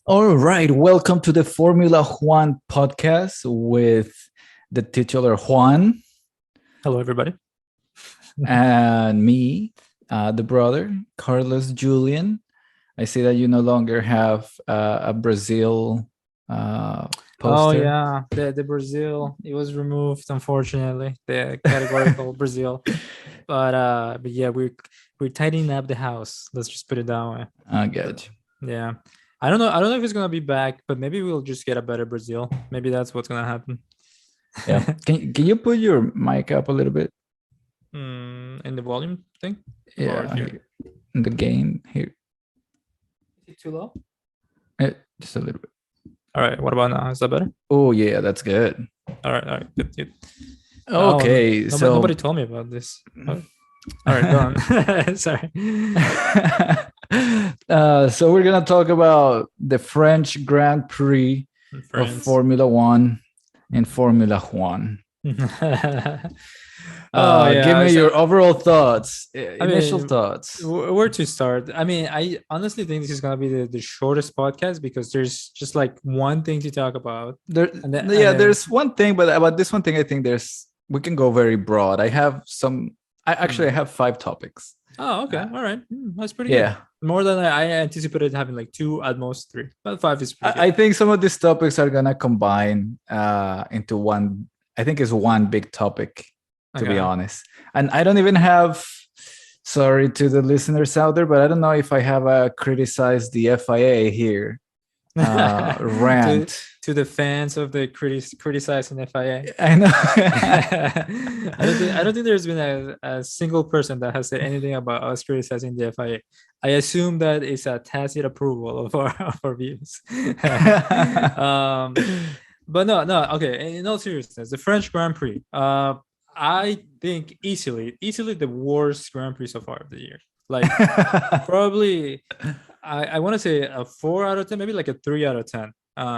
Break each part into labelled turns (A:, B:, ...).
A: All right, welcome to the Formula Juan podcast with the titular Juan
B: Hello, everybody.
A: and me, the brother, Carlos Julian. I see that you no longer have a Brazil
B: Oh
A: poster.
B: yeah, the Brazil it was removed unfortunately. The categorical Brazil, but yeah, we're tidying up the house. Let's just put it that way.
A: I
B: But
A: get
B: yeah, I don't know if it's gonna be back, but maybe we'll just get a better Brazil. Maybe that's what's gonna happen.
A: you. Yeah. Can you put your mic up a little bit?
B: In the volume thing, or
A: Yeah,
B: here.
A: here. In the gain here.
B: Is it too low?
A: Just a little bit.
B: All right. What about now? Is that better?
A: Oh yeah, that's good.
B: All right. Good. Good. Oh,
A: Okay,
B: nobody
A: so
B: told me about this. Oh, all right, go on. Sorry.
A: So we're gonna talk about the French Grand Prix of
B: France.
A: Formula One and Formula One.
B: Oh
A: Give
B: yeah.
A: me
B: So,
A: your overall thoughts,
B: I
A: initial
B: mean,
A: thoughts.
B: where to start? I mean, I honestly think this is gonna be the shortest podcast because there's just like one thing to talk about,
A: There,
B: and
A: yeah,
B: then
A: there's one thing, but about this one thing, I think we can go very broad. I have some. I actually
B: hmm.
A: have 5 topics.
B: Oh, okay,
A: Uh,
B: all right, that's pretty good.
A: yeah,
B: More than I anticipated having like two, at most three, but five is pretty good.
A: I think some of these topics are gonna combine into one. I think it's one big topic, to be
B: Okay.
A: honest. And I don't even have. Sorry to the listeners out there, but I don't know if I have criticized the FIA here
B: to
A: rant.
B: to the fans of the criticizing FIA.
A: I know.
B: I don't think there's been a single person that has said anything about us criticizing the FIA. I assume that it's a tacit approval of our views. um, but no, okay. In all seriousness, the French Grand Prix. I think easily the worst Grand Prix so far of the year. Like probably I want to say a 4 out of 10, maybe like a 3 out of 10.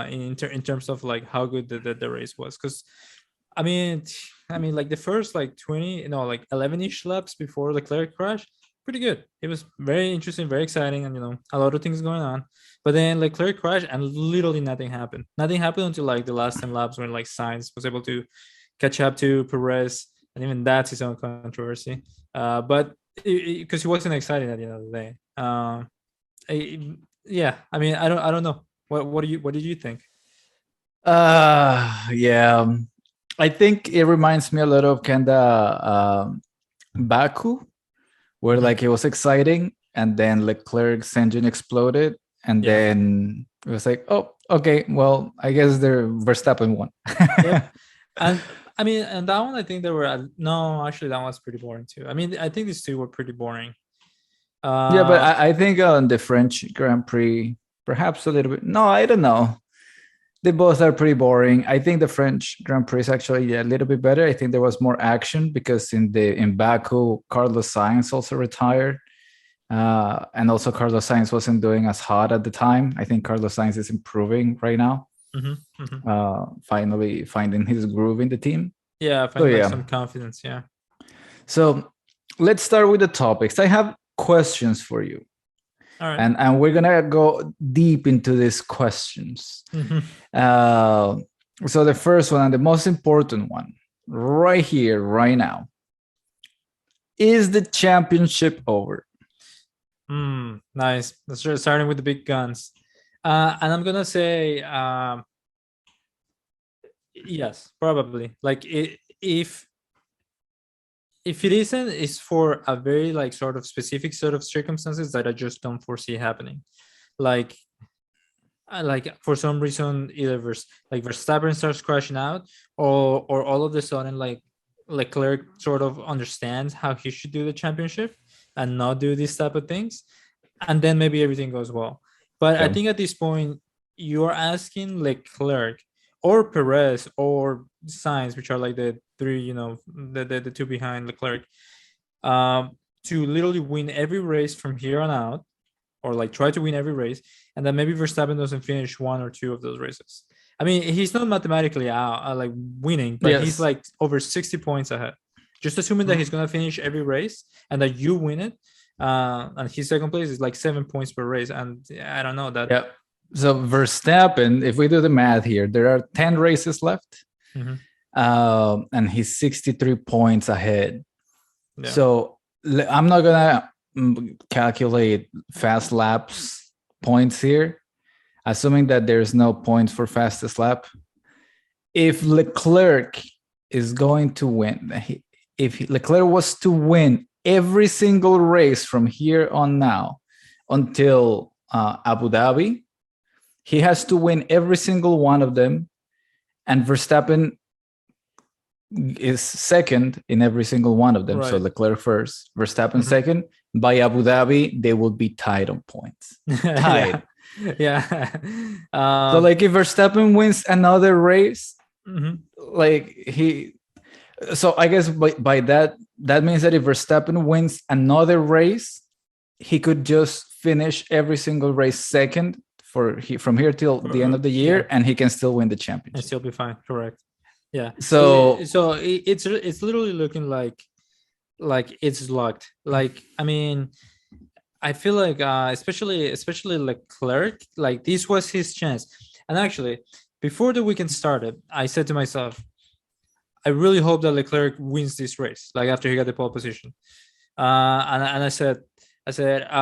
B: In terms of like how good the race was, because I mean, like the first like 20, no, like 11-ish laps before Leclerc crash, pretty good. It was very interesting, very exciting, and a lot of things going on. But then Leclerc crashed, and literally nothing happened. Nothing happened until like the last 10 laps when like Sainz was able to catch up to Perez, and even that's his own controversy. But because he wasn't excited at the end of the day. Yeah, I mean, I don't know. What did you think?
A: Yeah. I think it reminds me a lot of kind of Baku, where
B: Mhm.
A: like it was exciting, and then Leclerc's engine exploded, and
B: Yeah.
A: then it was like, oh, okay, well, I guess the Verstappen won.
B: Yep. And I mean, and that one, I think there were no, actually, that was pretty boring too. I mean, I think these two were pretty boring.
A: Yeah, but
B: Uh,
A: I think on the French Grand Prix, perhaps a little bit. No, I don't know. They both are pretty boring. I think the French Grand Prix is actually a little bit better. I think there was more action because in Baku, Carlos Sainz also retired, and also Carlos Sainz wasn't doing as hot at the time. I think Carlos Sainz is improving right now,
B: mhm, mhm.
A: finally finding his groove in the team.
B: Yeah, I
A: So
B: find like
A: yeah,
B: some confidence. Yeah.
A: so let's start with the topics. I have questions for you,
B: All right.
A: and we're gonna go deep into these questions.
B: Mhm.
A: Uh, so the first one and the most important one, right here, right now, is the championship over?
B: Nice. Let's start starting with the big guns. And I'm gonna say yes, probably. Like if it isn't, it's for a very like sort of specific set of circumstances that I just don't foresee happening. Like like for some reason either like Verstappen starts crashing out, or all of a sudden like Leclerc sort of understands how he should do the championship and not do these type of things, and then maybe everything goes well. But I
A: Yeah.
B: think at this point you are asking Leclerc or Perez or Sainz, which are like the three, the two behind Leclerc, to literally win every race from here on out, or like try to win every race, and then maybe Verstappen doesn't finish one or two of those races. I mean, he's not mathematically out like winning, but he's
A: Yes.
B: like over 60 points ahead. Just assuming that he's gonna finish every race and that you win it, and his second place is like 7 points per race, and I don't know that
A: Yeah. So Verstappen, if we do the math here, there are 10 races left, and he's 63 points ahead. Yeah. So I'm not gonna calculate fast laps points here, assuming that there's no points for fastest lap. If Leclerc is going to win, if Leclerc was to win every single race from here on now until Abu Dhabi, he has to win every single one of them, and Verstappen is second in every single one of them. Right. So Leclerc first, Verstappen second. By Abu Dhabi, they will be tied on points. Tied.
B: Yeah.
A: So like if Verstappen wins another race, like so I guess by that means that if Verstappen wins another race, he could just finish every single race second from here till the end of the year, and he can still win the championship.
B: And still be fine. Correct. Yeah.
A: So
B: it's literally looking like it's locked. Like, I mean, I feel like especially Leclerc, like this was his chance. And actually, before the weekend started, I said to myself, I really hope that Leclerc wins this race, like after he got the pole position. And I said, because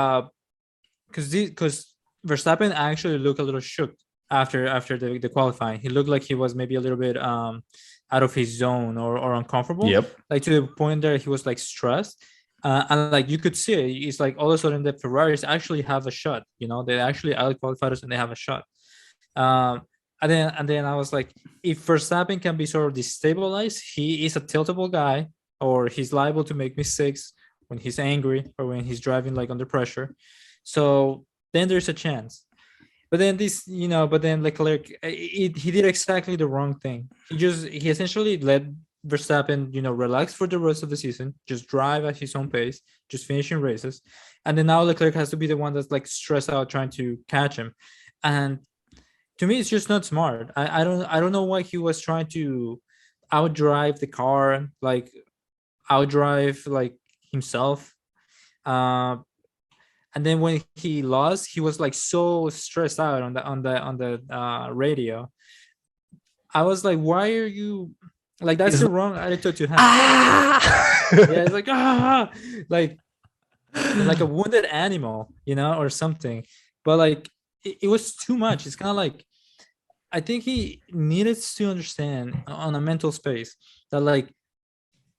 B: Verstappen actually looked a little shook after the qualifying. He looked like he was maybe a little bit out of his zone or uncomfortable.
A: Yep.
B: Like to the point there he was like stressed. And like you could see it, it's like all of a sudden the Ferraris actually have a shot. You know, they actually out-qualified us and they have a shot. And then I was like, if Verstappen can be sort of destabilized, he is a tiltable guy, or he's liable to make mistakes when he's angry or when he's driving like under pressure. So then there's a chance. But then Leclerc, he did exactly the wrong thing. He essentially let Verstappen, relax for the rest of the season, just drive at his own pace, just finishing races. And then now Leclerc has to be the one that's like stressed out trying to catch him. And to me, it's just not smart. I don't know why he was trying to outdrive the car, like outdrive like himself. And then when he lost, he was like so stressed out on the radio. I was like, why are you like, that's the wrong attitude to have. Yeah, it's like like a wounded animal, or something. But like it was too much. It's kind of like, I think he needed to understand on a mental space that like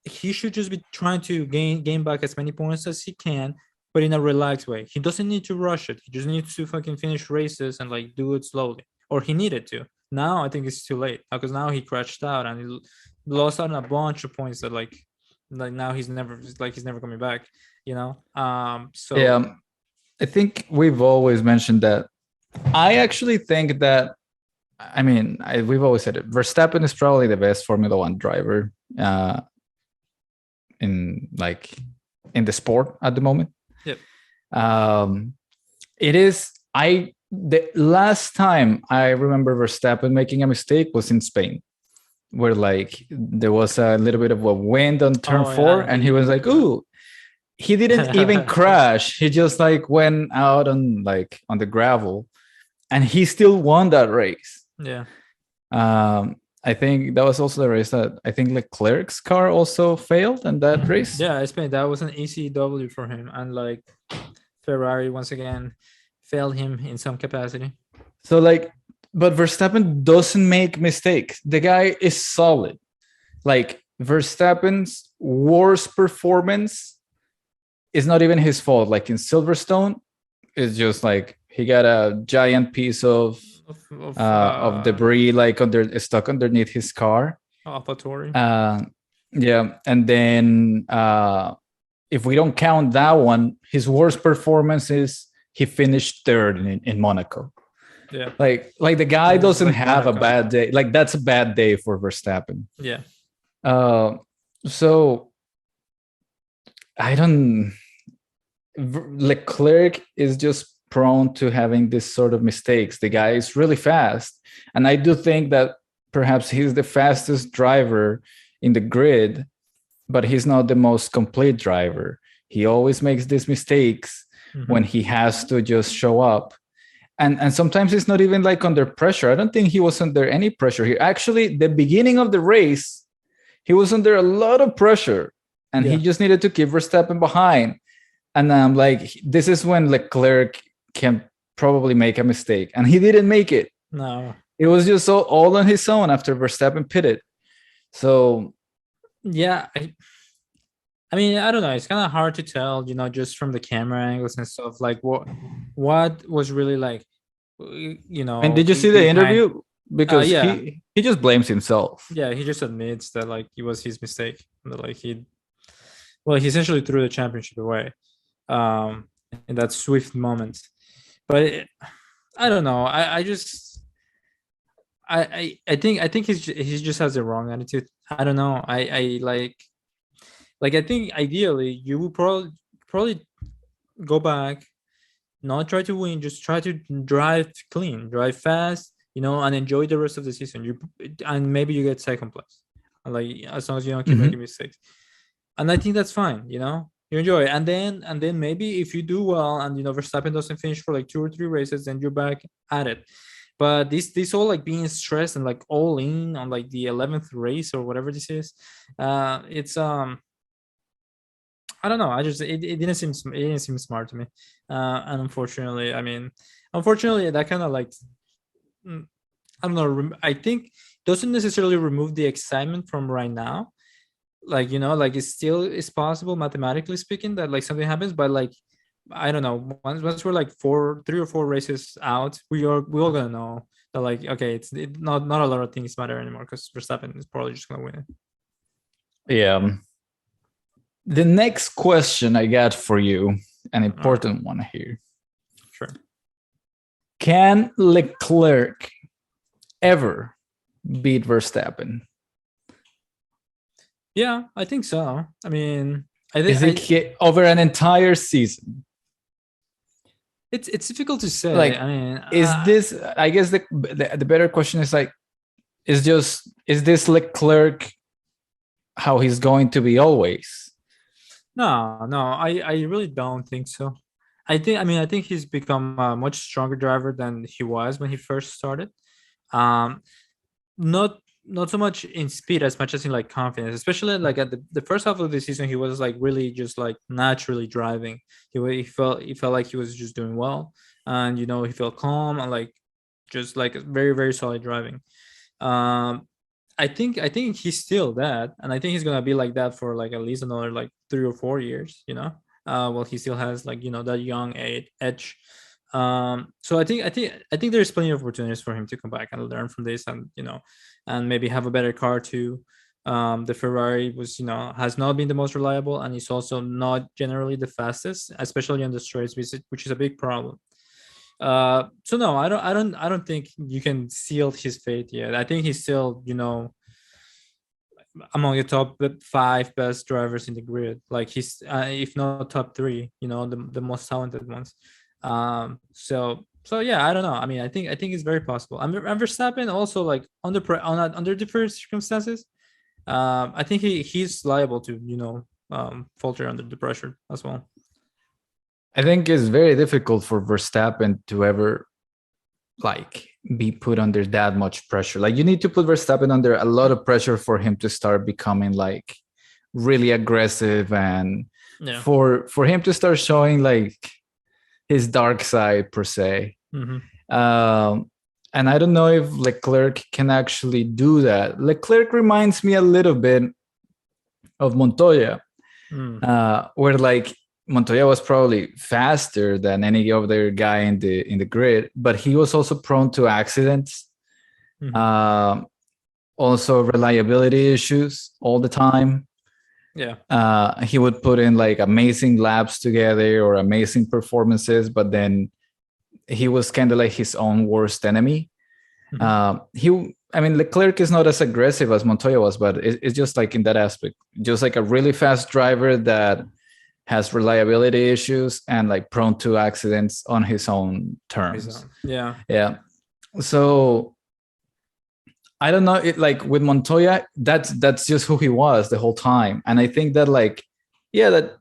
B: he should just be trying to gain back as many points as he can, but in a relaxed way. He doesn't need to rush it. He just needs to fucking finish races and like do it slowly. Or he needed to. Now I think it's too late, because now he crashed out and he lost out on a bunch of points that like now he's never coming back. So
A: yeah, I think we've always mentioned that. I actually think that, I mean, we've always said it, Verstappen is probably the best Formula One driver in the sport at the moment.
B: Yep.
A: It is. The last time I remember Verstappen making a mistake was in Spain, where like there was a little bit of a wind on turn 4, and he was like, "Ooh." He didn't even crash. He just like went out on the gravel, and he still won that race.
B: Yeah.
A: I think that was also the race that I think Leclerc's car also failed in that race.
B: Yeah, Spain. That was an ECW for him, and like Ferrari once again failed him in some capacity.
A: So but Verstappen doesn't make mistakes. The guy is solid. Like Verstappen's worst performance is not even his fault. Like in Silverstone, it's just like he got a giant piece of debris stuck underneath his car. Yeah, and then if we don't count that one, his worst performance is he finished third in Monaco.
B: Yeah,
A: like the guy doesn't have Monaco. A bad day. Like that's a bad day for Verstappen.
B: Yeah.
A: So I don't. Leclerc is just prone to having this sort of mistakes. The guy is really fast, and I do think that perhaps he's the fastest driver in the grid, but he's not the most complete driver. He always makes these mistakes when he has to just show up. And sometimes it's not even like under pressure. I don't think he was under any pressure here. Actually, the beginning of the race, he was under a lot of pressure, and he just needed to keep Verstappen behind. And I'm like, this is when Leclerc can probably make a mistake, and he didn't make it.
B: No,
A: it was just all on his own after Verstappen pitted. So
B: yeah, I mean, I don't know. It's kind of hard to tell, just from the camera angles and stuff. Like what was really like,
A: and did you see the interview? Because
B: yeah,
A: he just blames himself.
B: Yeah, he just admits that like it was his mistake. That like he essentially threw the championship away, in that swift moment. But I don't know. I think he just has the wrong attitude. I don't know. I like I think ideally you will probably go back, not try to win, just try to drive clean, drive fast, and enjoy the rest of the season. And maybe you get second place, like as long as you don't keep making mistakes. And I think that's fine. You enjoy it, and then maybe if you do well, and Verstappen doesn't finish for like 2 or 3 races, then you're back at it. But this whole like being stressed and like all in on like the 11th race or whatever this is, it's I don't know. It didn't seem smart to me, and unfortunately, that kind of like, I don't know. I think doesn't necessarily remove the excitement from right now. Like like it's possible mathematically speaking that like something happens, but like I don't know. Once we're like 3 or 4 races out, we all gonna know that like okay, it's not a lot of things matter anymore because Verstappen is probably just gonna win it.
A: Yeah. The next question I got for you, an important one here.
B: Sure.
A: Can Leclerc ever beat Verstappen?
B: Yeah, I think so. I mean,
A: over an entire season?
B: It's difficult to say.
A: Like,
B: I mean,
A: is this? I guess the better question is like, is this Leclerc how he's going to be always?
B: No, I really don't think so. I think he's become a much stronger driver than he was when he first started. Not so much in speed as much as in like confidence, especially like at the first half of the season. He was like really just like naturally driving. He felt like he was just doing well, and he felt calm and like just like very, very solid driving. I think he's still that, and I think he's gonna be like that for like at least another like 3 or 4 years. Well, he still has like that young edge. So I think there's plenty of opportunities for him to come back and learn from this, and and maybe have a better car too. The Ferrari has not been the most reliable, and it's also not generally the fastest, especially on the straights, which is a big problem. So no, I don't think you can seal his fate yet. I think he's still among the top 5 best drivers in the grid. Like he's if not top 3, the most talented ones. So yeah, I don't know. I mean, I think it's very possible. And Verstappen also like under different circumstances. I think he's liable to falter under the pressure as well.
A: I think it's very difficult for Verstappen to ever like be put under that much pressure. Like you need to put Verstappen under a lot of pressure for him to start becoming like really aggressive, and for him to start showing like his dark side per se. And I don't know if Leclerc can actually do that. Leclerc reminds me a little bit of Montoya, where like Montoya was probably faster than any other guy in the grid, but he was also prone to accidents, also reliability issues all the time. He would put in like amazing laps together or amazing performances, but then he was kind of like his own worst enemy. Leclerc is not as aggressive as Montoya was, but it's just like in that aspect, just like a really fast driver that has reliability issues and like prone to accidents on his own terms. Yeah. So I don't know. It like with Montoya, that's just who he was the whole time, and I think that like, that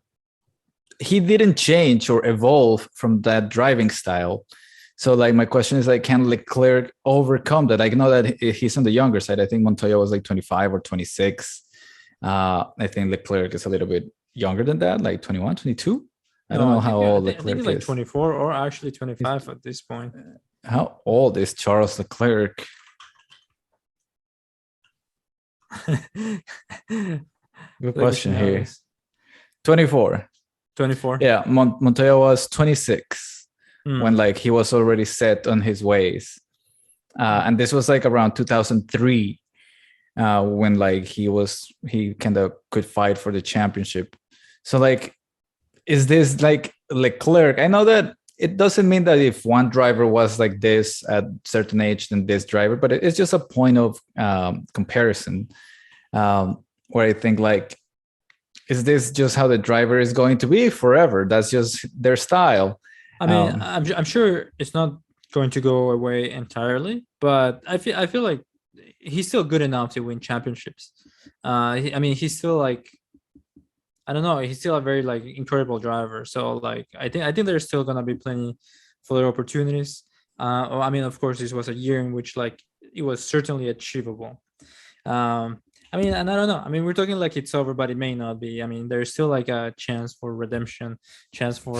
A: he didn't change or evolve from that driving style. So like my question is like, can Leclerc overcome that? I know that he's on the younger side. I think Montoya was like 25 or 26. I think Leclerc is a little bit younger than that, like 21, 22. I don't
B: No,
A: know how old
B: I think
A: Leclerc
B: it's like
A: is.
B: 24 or actually 25 at this point.
A: How old is Charles Leclerc? Good question here. 24.
B: 24.
A: Yeah, Montoya was 26 when
B: Mm.
A: like he was already set on his ways. And this was like around 2003 when like he kind of could fight for the championship. So like, is this like Leclerc? I know that it doesn't mean that if one driver was like this at certain age than this driver, but it's just a point of comparison where I think like, is this just how the driver is going to be forever? That's just their style.
B: I mean, I'm sure it's not going to go away entirely, but I feel like he's still good enough to win championships. I mean, he's still like, I don't know, he's still a very like incredible driver. So like, I think there's still gonna be plenty further opportunities. I mean, of course, this was a year in which like it was certainly achievable. I mean, and I don't know. I mean, we're talking like it's over, but it may not be. I mean, there's still like a chance for redemption, chance for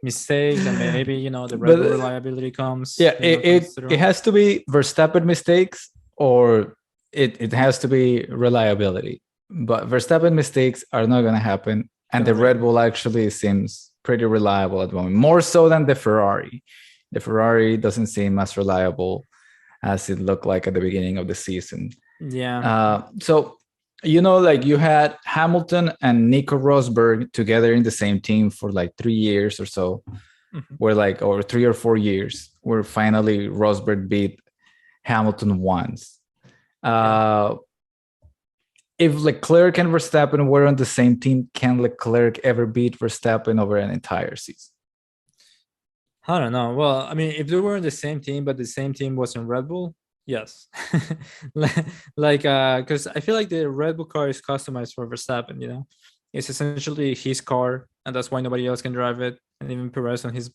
B: mistakes, and maybe the Red Bull reliability comes.
A: Yeah, it has to be Verstappen mistakes, or it has to be reliability. But Verstappen mistakes are not going to happen, and the Red Bull actually seems pretty reliable at the moment, more so than the Ferrari. The Ferrari doesn't seem as reliable as it looked like at the beginning of the season.
B: Yeah.
A: So, like you had Hamilton and Nico Rosberg together in the same team for like 3 years or so, where like, or 3 or 4 years, where finally Rosberg beat Hamilton once. If Leclerc and Verstappen were on the same team, can Leclerc ever beat Verstappen over an entire season?
B: I don't know. Well, I mean, if they were in the same team, but the same team was in Red Bull, yes. Like, because I feel like the Red Bull car is customized for Verstappen, it's essentially his car, and that's why nobody else can drive it. And even Perez on his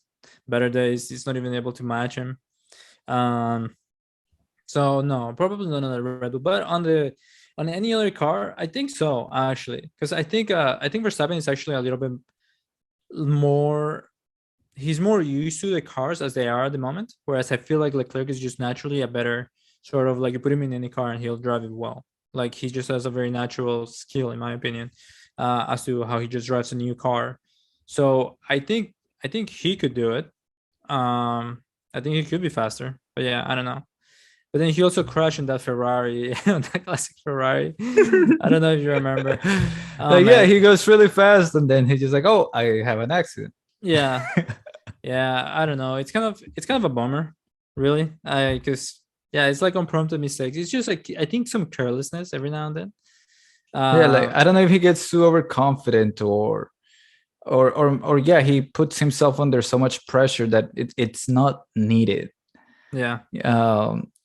B: better days, he's not even able to match him. So no, probably not on the Red Bull, but on any other car, I think so, actually, because I think Verstappen is actually a little bit more. He's more used to the cars as they are at the moment, whereas I feel like Leclerc is just naturally a better sort of like, you put him in any car and he'll drive it well. Like he just has a very natural skill, in my opinion, as to how he just drives a new car. So I think he could do it. I think he could be faster, but yeah, I don't know. But then he also crashed in that Ferrari, that classic Ferrari. I don't know if you remember.
A: Yeah, he goes really fast, and then he's just like, "Oh, I have an accident."
B: Yeah, yeah. I don't know. It's kind of a bummer, really. Because it's like unprompted mistakes. It's just like, I think, some carelessness every now and then.
A: Yeah, like I don't know if he gets too overconfident or yeah, he puts himself under so much pressure that it's not needed.
B: Yeah.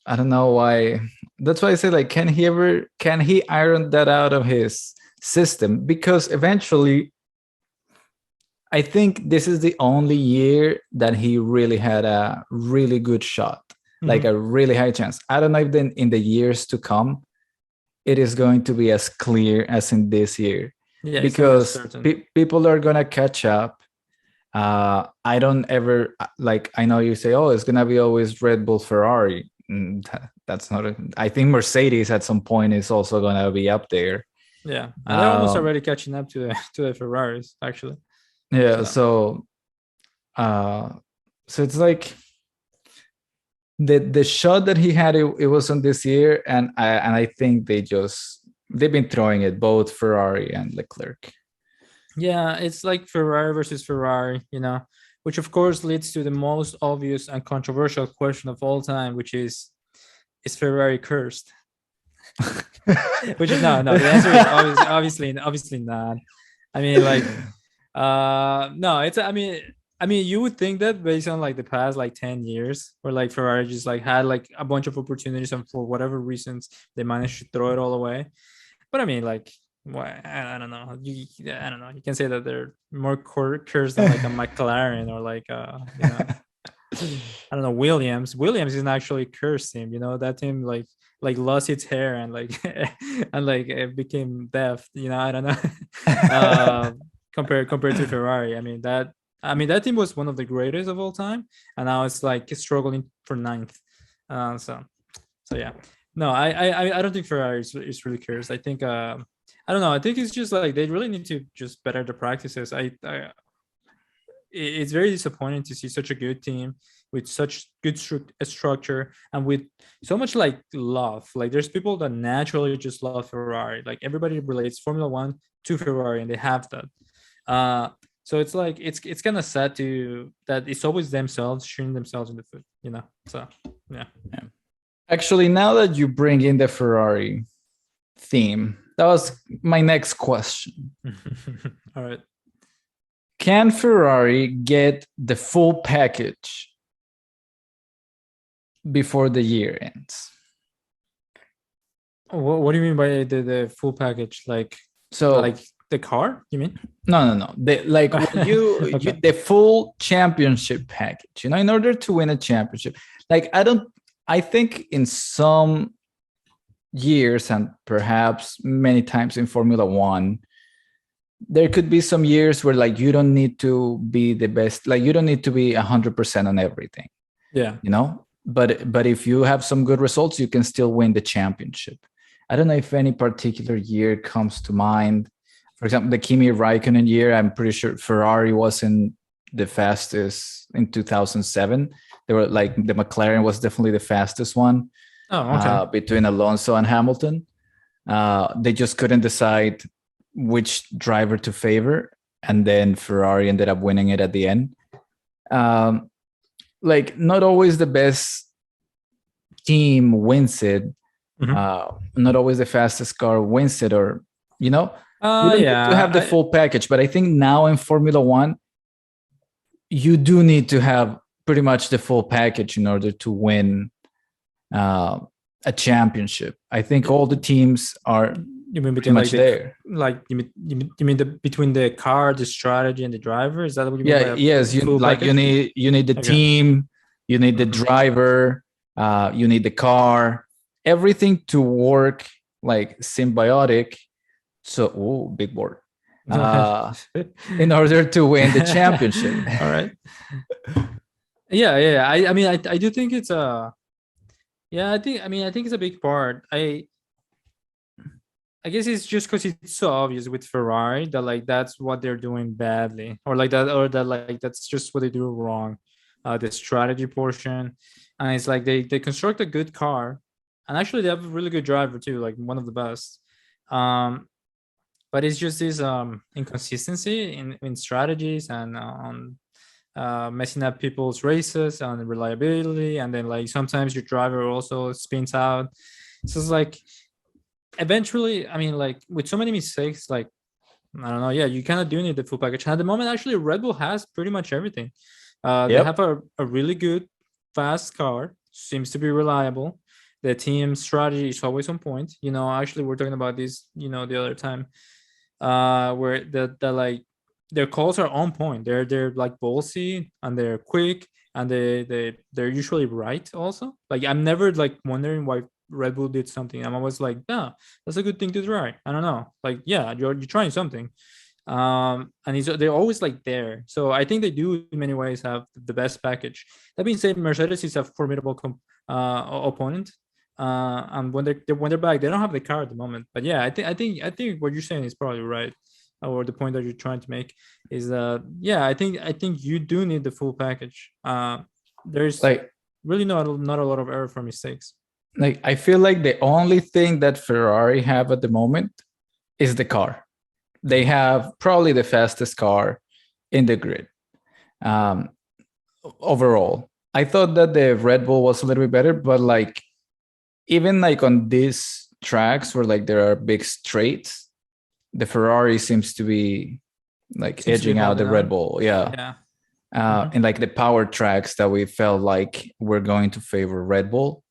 A: I don't know why. That's why I say, like, can he iron that out of his system? Because eventually, I think this is the only year that he really had a really good shot, like a really high chance. I don't know if then in the years to come, it is going to be as clear as in this year.
B: Yeah,
A: because people are gonna catch up. I don't ever like. I know you say, "Oh, it's gonna be always Red Bull, Ferrari." That's not. I think Mercedes at some point is also gonna be up there.
B: Yeah, and they're almost already catching up to the Ferraris, actually.
A: Yeah. So it's like the shot that he had. It was on this year, and I think they've been throwing it, both Ferrari and Leclerc.
B: Yeah, it's like Ferrari versus Ferrari, which of course leads to the most obvious and controversial question of all time, which is Ferrari cursed? Which is no. The answer is obviously not. I mean, like, no, it's. I mean, you would think that based on like the past like 10 years, where like Ferrari just like had like a bunch of opportunities, and for whatever reasons they managed to throw it all away. But I mean, like, I don't know. I don't know. You can say that they're more cursed than like a McLaren or like I don't know, Williams. Williams is an actually cursed team. That team like lost its hair and like and like it became deaf. I don't know. uh, compared to Ferrari. I mean that team was one of the greatest of all time, and now it's like struggling for ninth. So yeah. No, I don't think Ferrari is really cursed. I think I don't know. I think it's just like they really need to just better the practices. It's very disappointing to see such a good team with such good structure and with so much like love. Like there's people that naturally just love Ferrari. Like everybody relates Formula One to Ferrari, and they have that. So it's like it's kind of sad to that it's always themselves shooting themselves in the foot. So yeah.
A: Actually, now that you bring in the Ferrari theme, that was my next question.
B: All right.
A: Can Ferrari get the full package before the year ends?
B: What do you mean by the full package? Like the car? You mean?
A: No. The full championship package. In order to win a championship, I think in some years and perhaps many times in Formula One, there could be some years where like you don't need to be the best, like you don't need to be 100% on everything.
B: Yeah.
A: But if you have some good results, you can still win the championship. I don't know if any particular year comes to mind. For example, the Kimi Raikkonen year, I'm pretty sure Ferrari wasn't the fastest in 2007. They were like the McLaren was definitely the fastest one.
B: Oh, okay.
A: Between Alonso and Hamilton. They just couldn't decide which driver to favor, and then Ferrari ended up winning it at the end. Like not always the best team wins it. Not always the fastest car wins it, or you don't need to have the full package. But I think now in Formula One, you do need to have pretty much the full package in order to win a championship. I think all the teams are
B: you mean
A: between much there.
B: Like you mean between the car, the strategy, and the driver? Is that what you mean?
A: Yeah, yes. You need the team, you need the driver, you need the car, everything to work like symbiotic. So, big word. In order to win the championship.
B: All right. Yeah. I do think it's I think it's a big part. I guess it's just because it's so obvious with Ferrari that like that's what they're doing badly, or that like that's just what they do wrong. The strategy portion, and it's like they construct a good car, and actually they have a really good driver too, like one of the best. But it's just this inconsistency in strategies and on messing up people's races and reliability, and then like sometimes your driver also spins out. So it's like eventually, like with so many mistakes, like I don't know, you kind of do need the full package. And at the moment, actually, Red Bull has pretty much everything. They have a really good, fast car, seems to be reliable. The team strategy is always on point. Actually, we're talking about this, the other time, where the like their calls are on point. They're like ballsy and they're quick and they're usually right also. Like I'm never like wondering why Red Bull did something. I'm always like, yeah, that's a good thing to try. I don't know. Like, yeah, you're trying something. And they're always like there. So I think they do in many ways have the best package. That being said, Mercedes is a formidable opponent. And when they're back, they don't have the car at the moment. But yeah, I think what you're saying is probably right. Or the point that you're trying to make is that I think you do need the full package. There's like really not a lot of error for mistakes.
A: Like I feel like the only thing that Ferrari have at the moment is the car. They have probably the fastest car in the grid. Overall, I thought that the Red Bull was a little bit better, but like even like on these tracks where like there are big straights, the Ferrari seems to be like edging out the Red Bull. Yeah. And like the power tracks that we felt like we're going to favor Red Bull,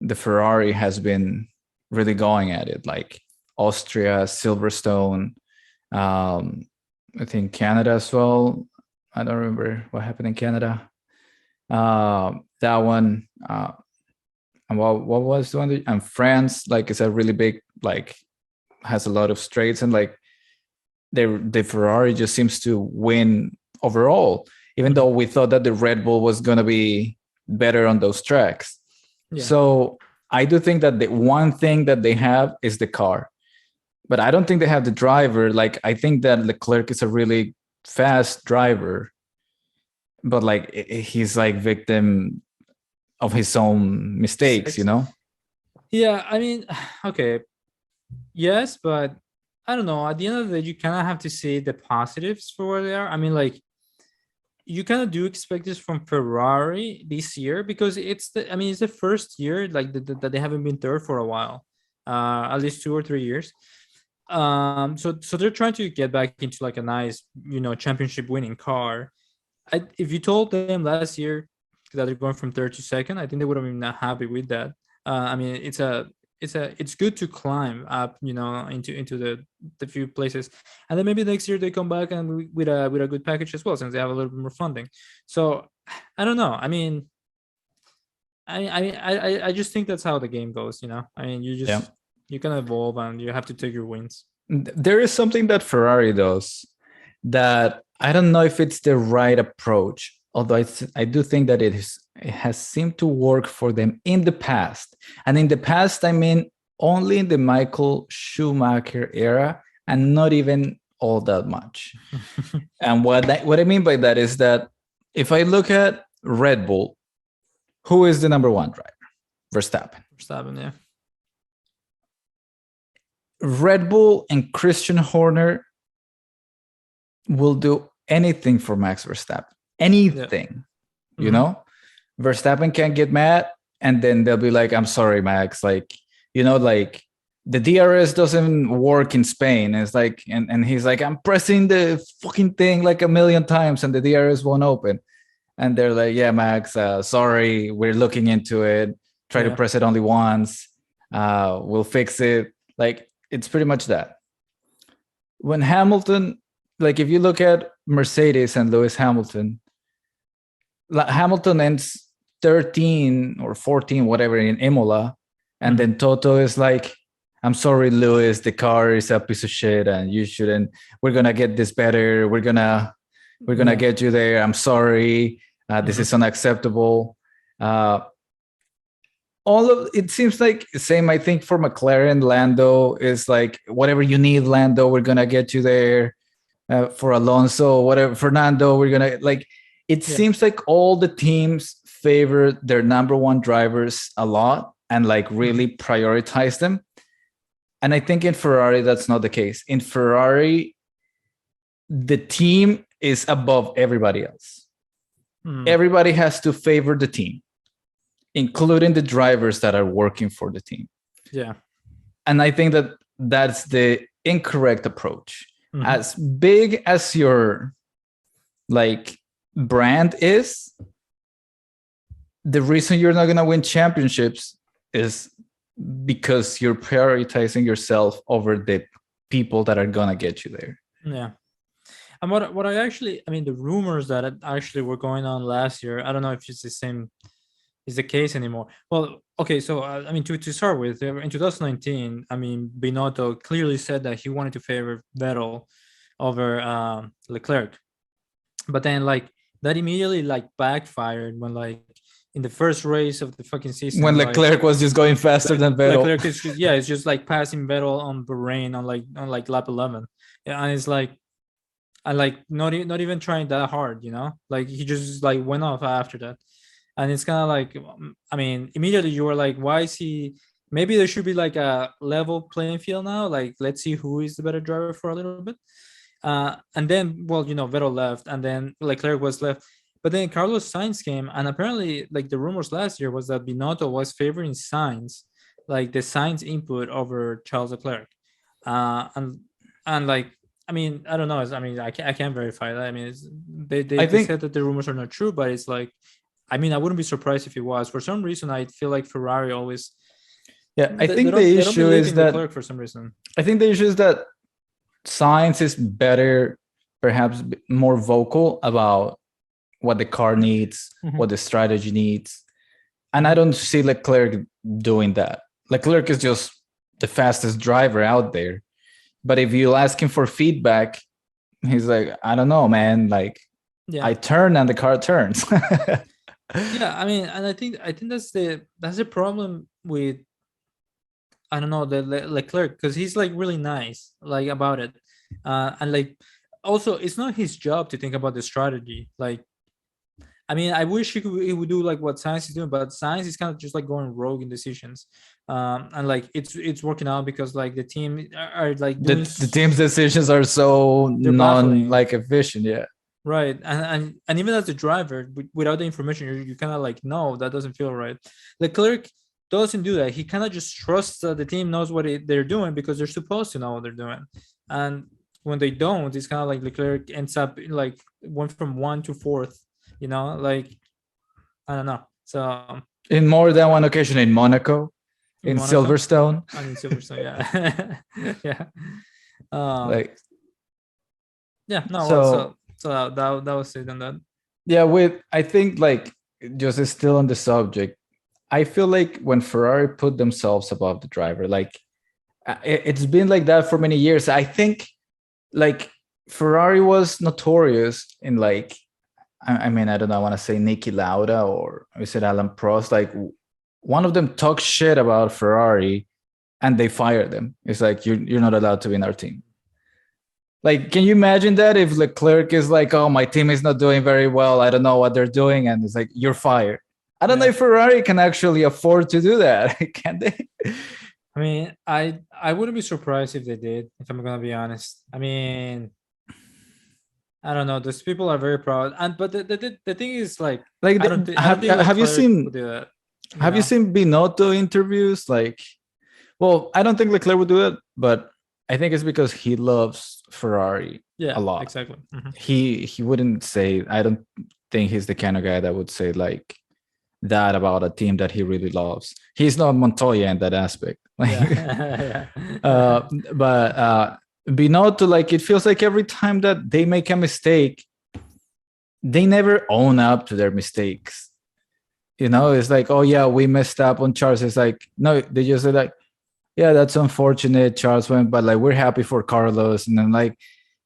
A: the Ferrari has been really going at it, like Austria, Silverstone, I think Canada as well. I don't remember what happened in Canada. That one. And what was the one? And France, like, is a really big, like, has a lot of straights, and like the Ferrari just seems to win overall, even though we thought that the Red Bull was gonna be better on those tracks.
B: Yeah.
A: So I do think that the one thing that they have is the car, but I don't think they have the driver. Like, I think that Leclerc is a really fast driver, but like he's like victim of his own mistakes, you know?
B: Yeah, I mean, okay, yes, but I don't know. At the end of the day, you kind of have to see the positives for where they are. I mean, like, you kind of do expect this from Ferrari this year because it's the first year like that they haven't been third for a while, at least 2 or 3 years. So they're trying to get back into like a nice, championship winning car. If you told them last year that they're going from third to second, I think they would have been not happy with that. I mean, it's good to climb up, into the few places, and then maybe next year they come back and with a good package as well, since they have a little bit more funding. So I don't know. I mean, I just think that's how the game goes. I mean, you can evolve and you have to take your wins.
A: There is something that Ferrari does that I don't know if it's the right approach, although I do think that it has seemed to work for them in the past. And in the past, I mean, only in the Michael Schumacher era, and not even all that much. And what I mean by that is that if I look at Red Bull, who is the number one driver? Verstappen.
B: Verstappen, yeah.
A: Red Bull and Christian Horner will do anything for Max Verstappen. Anything, you know? Verstappen can get mad, and then they'll be like, I'm sorry, Max. Like, like the DRS doesn't work in Spain. It's like, and he's like, I'm pressing the fucking thing like a million times and the DRS won't open. And they're like, yeah, Max, sorry, we're looking into it. Try to press it only once. We'll fix it. Like, it's pretty much that. When Hamilton, like, if you look at Mercedes and Lewis Hamilton, Hamilton ends 13 or 14, whatever, in Imola. And then Toto is like, I'm sorry, Lewis, the car is a piece of shit and you shouldn't. We're going to get this better. We're going to get you there. I'm sorry. This is unacceptable. All of it seems like the same, I think, for McLaren. Lando is like, whatever you need, Lando, we're going to get you there. For Alonso, whatever, Fernando, we're going to, like, it seems like all the teams favor their number one drivers a lot and like really prioritize them. And I think in Ferrari, that's not the case. In Ferrari, the team is above everybody else. Everybody has to favor the team, including the drivers that are working for the team.
B: Yeah.
A: And I think that that's the incorrect approach. As big as your like brand is, the reason you're not going to win championships is because you're prioritizing yourself over the people that are going to get you there.
B: Yeah. And what I mean, the rumors that actually were going on last year, I don't know if it's the case anymore. Well, okay, so I mean, to start with, in 2019, I mean, Binotto clearly said that he wanted to favor Vettel over Leclerc, but then like that immediately like backfired when like in the first race of the fucking season,
A: when Leclerc was just going faster than Vettel.
B: Leclerc is it's just like passing Vettel on Bahrain on like lap 11, and it's like, and like not even trying that hard, like he just like went off after that. And it's kind of like, I mean, immediately you were like, why is he? Maybe there should be like a level playing field now. Like, let's see who is the better driver for a little bit. And then, well, Vettel left, and then Leclerc was left. But then Carlos Sainz came, and apparently, like the rumors last year was that Binotto was favoring Sainz, like the Sainz input over Charles Leclerc. And like, I mean, I don't know. I mean, I can't verify that. I mean, they said that the rumors are not true, but it's like, I mean, I wouldn't be surprised if it was. For some reason, I feel like Ferrari always.
A: Yeah, I think the issue is that
B: Leclerc for some reason.
A: I think the issue is that Sainz is better, perhaps more vocal about what the car needs,
B: Mhm.
A: what the strategy needs. And I don't see Leclerc doing that. Leclerc is just the fastest driver out there. But if you ask him for feedback, he's like, I don't know, man. Like,
B: Yeah.
A: I turn and the car turns.
B: Yeah, I mean, and I think that's the problem with, I don't know, the Leclerc, because he's like really nice like about it, and like also it's not his job to think about the strategy. Like, I mean, I wish he would do like what Science is doing, but Science is kind of just like going rogue in decisions, and like it's working out because like the team are like
A: the,
B: doing
A: the team's decisions are so
B: they're
A: non
B: baffling.
A: like efficient. Yeah.
B: Right, and even as the driver, without the information, you kind of like, no, that doesn't feel right. Leclerc doesn't do that. He kind of just trusts that the team knows what they're doing because they're supposed to know what they're doing. And when they don't, it's kind of like Leclerc ends up like went from one to fourth. Like, I don't know. So
A: In more than one occasion in Monaco,
B: in
A: in
B: Monaco,
A: Silverstone.
B: and in Silverstone, yeah, yeah, um,
A: Like,
B: yeah. No, well,
A: so
B: so that was it on that.
A: yeah, I think like just still on the subject, I feel like when Ferrari put themselves above the driver, like it's been like that for many years. I think like Ferrari was notorious in like, I mean, I don't know, I want to say Niki Lauda or is it Alan Prost? Like one of them talked shit about Ferrari and they fired them. It's like, you're not allowed to be in our team. Like, can you imagine that if Leclerc is like, oh, my team is not doing very well, I don't know what they're doing, and it's like, you're fired. I don't know
B: Yeah.
A: if Ferrari can actually afford to do that. Can they?
B: I mean, I wouldn't be surprised if they did, if I'm gonna be honest. I mean, I don't know. Those people are very proud, and but the thing is, like,
A: Like,
B: I don't think
A: have you
B: Leclerc
A: seen
B: would do that.
A: have you seen Binotto interviews? Like, well, I don't think Leclerc would do it, but I think it's because he loves Ferrari a
B: Yeah,
A: lot.
B: exactly.
A: He wouldn't say. I don't think he's the kind of guy that would say like that about a team that he really loves. He's not Montoya in that aspect.
B: Yeah,
A: uh,
B: yeah,
A: but Binotto, like it feels like every time that they make a mistake, they never own up to their mistakes. It's like, oh yeah, we messed up on Charles. It's like, no, they just say like, yeah, that's unfortunate. Charles went, but like we're happy for Carlos. And then like,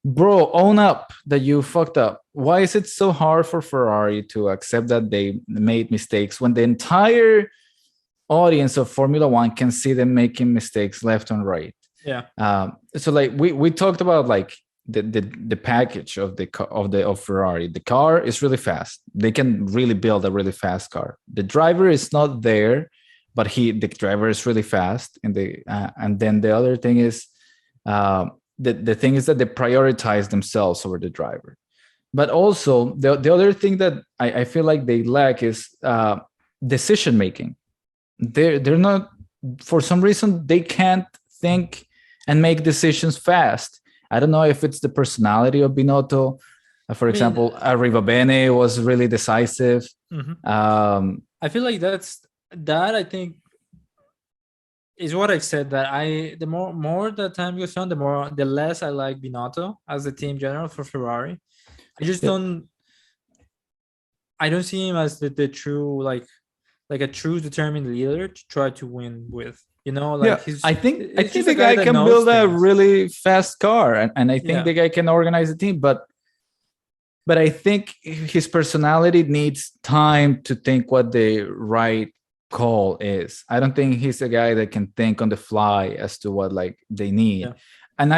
A: bro, own up that you fucked up. Why is it so hard for Ferrari to accept that they made mistakes when the entire audience of Formula One can see them making mistakes left and right?
B: yeah,
A: So like we talked about like the package of Ferrari. The car is really fast. They can really build a really fast car. The driver is not there, but the driver is really fast. And then the other thing is the thing is that they prioritize themselves over the driver. But also the other thing that I feel like they lack is decision making. They're not, for some reason they can't think and make decisions fast. I don't know if it's the personality of Binotto. For
B: I mean,
A: example, Arrivabene was really decisive.
B: I feel like that I think is what I said, that the more the time goes on, the less I like Binotto as the team general for Ferrari. I just
A: Yeah.
B: I don't see him as the true like a true determined leader to try to win with. Like
A: I think
B: it's just a
A: the
B: guy
A: guy
B: that
A: can
B: knows
A: build a
B: things.
A: really fast car, and I think
B: Yeah,
A: the guy can organize the team, but I think his personality needs time to think what the right call is. I don't think he's a guy that can think on the fly as to what like they need.
B: yeah,
A: And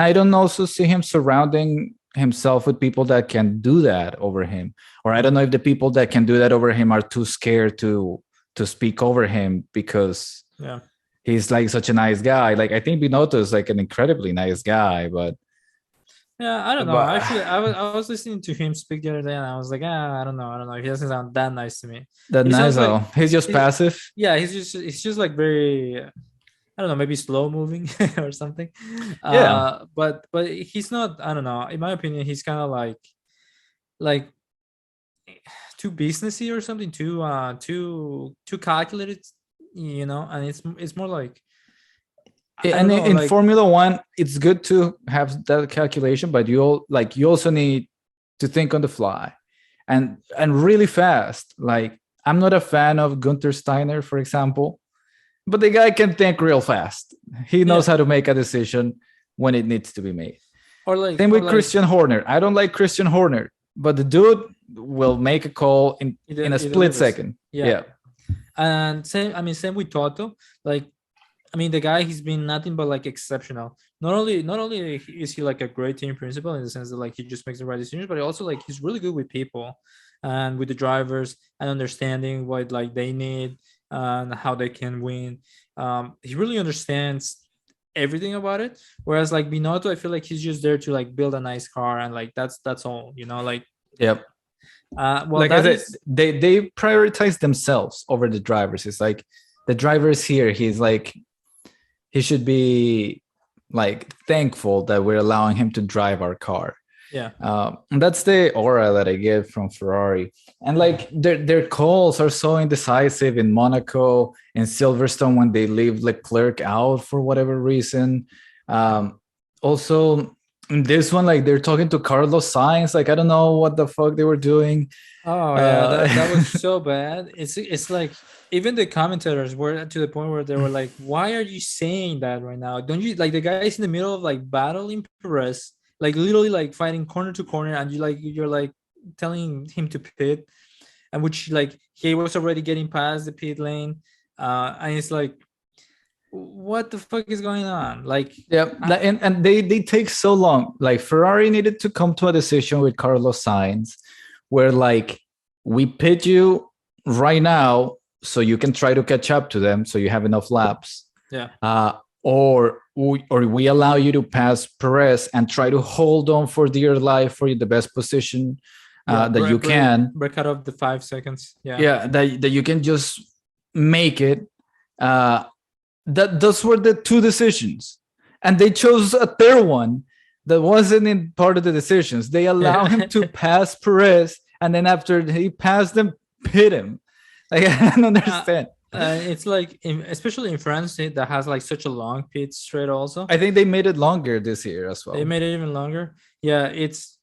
A: I don't also see him surrounding himself with people that can do that over him. Or I don't know if the people that can do that over him are too scared to speak over him because
B: yeah.
A: he's like such a nice guy. Like I think Binotto is like an incredibly nice guy, but
B: Yeah, I don't know.
A: but
B: Actually, I was listening to him speak the other day, and I was like, I don't know, I don't know. He doesn't sound that nice to me.
A: that
B: He
A: nice
B: sounds
A: though.
B: like
A: He's just
B: he,
A: passive.
B: yeah, he's just like very, I don't know, maybe slow moving or something.
A: Yeah.
B: But he's not. I don't know. In my opinion, he's kind of like too businessy or something, too calculated. And it's more like, I
A: And
B: don't know,
A: in
B: like,
A: Formula One, it's good to have that calculation, but you also need to think on the fly. and really fast. Like, I'm not a fan of Gunther Steiner, for example, but the guy can think real fast. He knows
B: Yeah.
A: how to make a decision when it needs to be made. Same
B: Or
A: with
B: like
A: Christian Horner. I don't like Christian Horner, but the dude will make a call in a
B: he
A: split
B: delivers.
A: second.
B: Yeah.
A: Yeah.
B: And same with Toto. Like, I mean, the guy, he's been nothing but like exceptional. Not only is he like a great team principal in the sense that like he just makes the right decisions, but also like he's really good with people and with the drivers and understanding what like they need and how they can win. He really understands everything about it. Whereas like Binotto, I feel like he's just there to like build a nice car and like that's all, you know, like
A: Yep.
B: well,
A: Like I
B: that
A: said,
B: is
A: they prioritize themselves over the drivers. It's like the driver is here. He's like, he should be like thankful that we're allowing him to drive our car.
B: yeah.
A: And that's the aura that I get from Ferrari. And like their calls are so indecisive in Monaco and Silverstone when they leave Leclerc out for whatever reason. Also, in this one, like they're talking to Carlos Sainz. Like, I don't know what the fuck they were doing.
B: Oh yeah, that was so bad. It's like even the commentators were to the point where they were like, "Why are you saying that right now? Don't you like the guy's in the middle of like battling Perez, like literally like fighting corner to corner, and you're like telling him to pit, and which like he was already getting past the pit lane, and it's like, what the fuck is going on? Like,
A: Yeah, and they take so long. Like Ferrari needed to come to a decision with Carlos Sainz, where like we pit you right now so you can try to catch up to them, so you have enough laps.
B: yeah,
A: Or we allow you to pass Perez and try to hold on for dear life for the best position that you can.
B: break out of the 5 seconds. Yeah,
A: Yeah, that you can just make it. Those were the two decisions, and they chose a third one that wasn't in part of the decisions. They allow him to pass Perez, and then after he passed them, pit him. Like, I don't understand.
B: It's like especially in France that has like such a long pit straight. Also,
A: I think they made it longer this year as well.
B: they made it even longer. Yeah, it's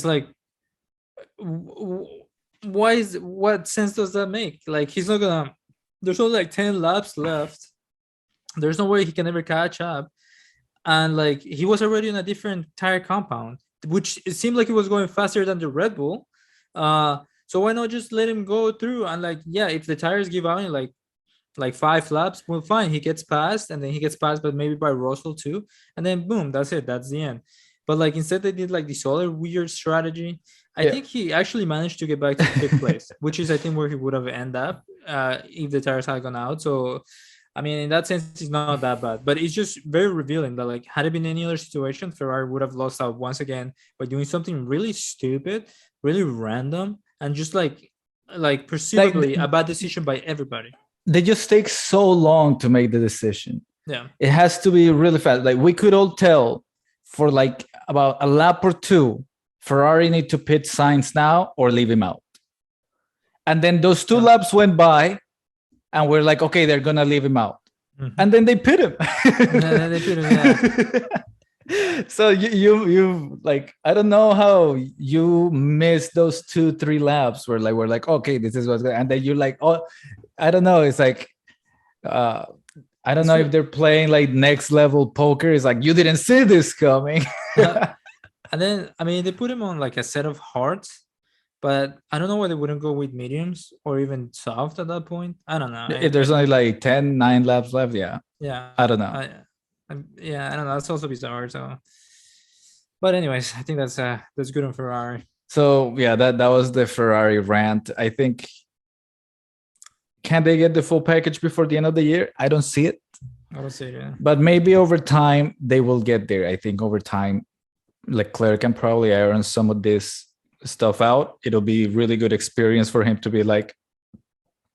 B: like, what sense does that make? Like, he's not gonna. There's only like 10 laps left. There's no way he can ever catch up, and like he was already in a different tire compound, which it seemed like he was going faster than the Red Bull. So why not just let him go through and like, yeah, if the tires give out in like 5 laps, well, fine, he gets passed, and then he gets passed, but maybe by Russell too, and then boom, that's it, that's the end. But like instead they did like this other weird strategy. I think he actually managed to get back to fifth place, which is I think where he would have ended up if the tires had gone out. So I mean, in that sense, it's not that bad, but it's just very revealing that like had it been any other situation, Ferrari would have lost out once again by doing something really stupid, really random, and just like perceivably a bad decision by everybody.
A: They just take so long to make the decision.
B: Yeah,
A: it has to be really fast. Like we could all tell for like about a lap or two, Ferrari need to pit Sainz now or leave him out. And then those 2 laps went by, and we're like, okay, they're gonna leave him out, and then they pit him. So you like, I don't know how you missed those 2-3 laps where like we're like, okay, this is what's going, and then you're like, oh, I don't know. It's like, I don't know if they're playing like next level poker. It's like you didn't see this coming.
B: And then I mean they put him on like a set of hards. But I don't know why they wouldn't go with mediums or even soft at that point. I don't know.
A: If there's only like 9 laps left, yeah.
B: Yeah.
A: I don't know.
B: I don't know. That's also bizarre. So, but anyways, I think that's good on Ferrari.
A: So yeah, that was the Ferrari rant. I think, can they get the full package before the end of the year? I don't see it.
B: I don't see it. Yeah.
A: But maybe over time they will get there. I think over time, Leclerc can probably iron some of this stuff out. It'll be really good experience for him to be like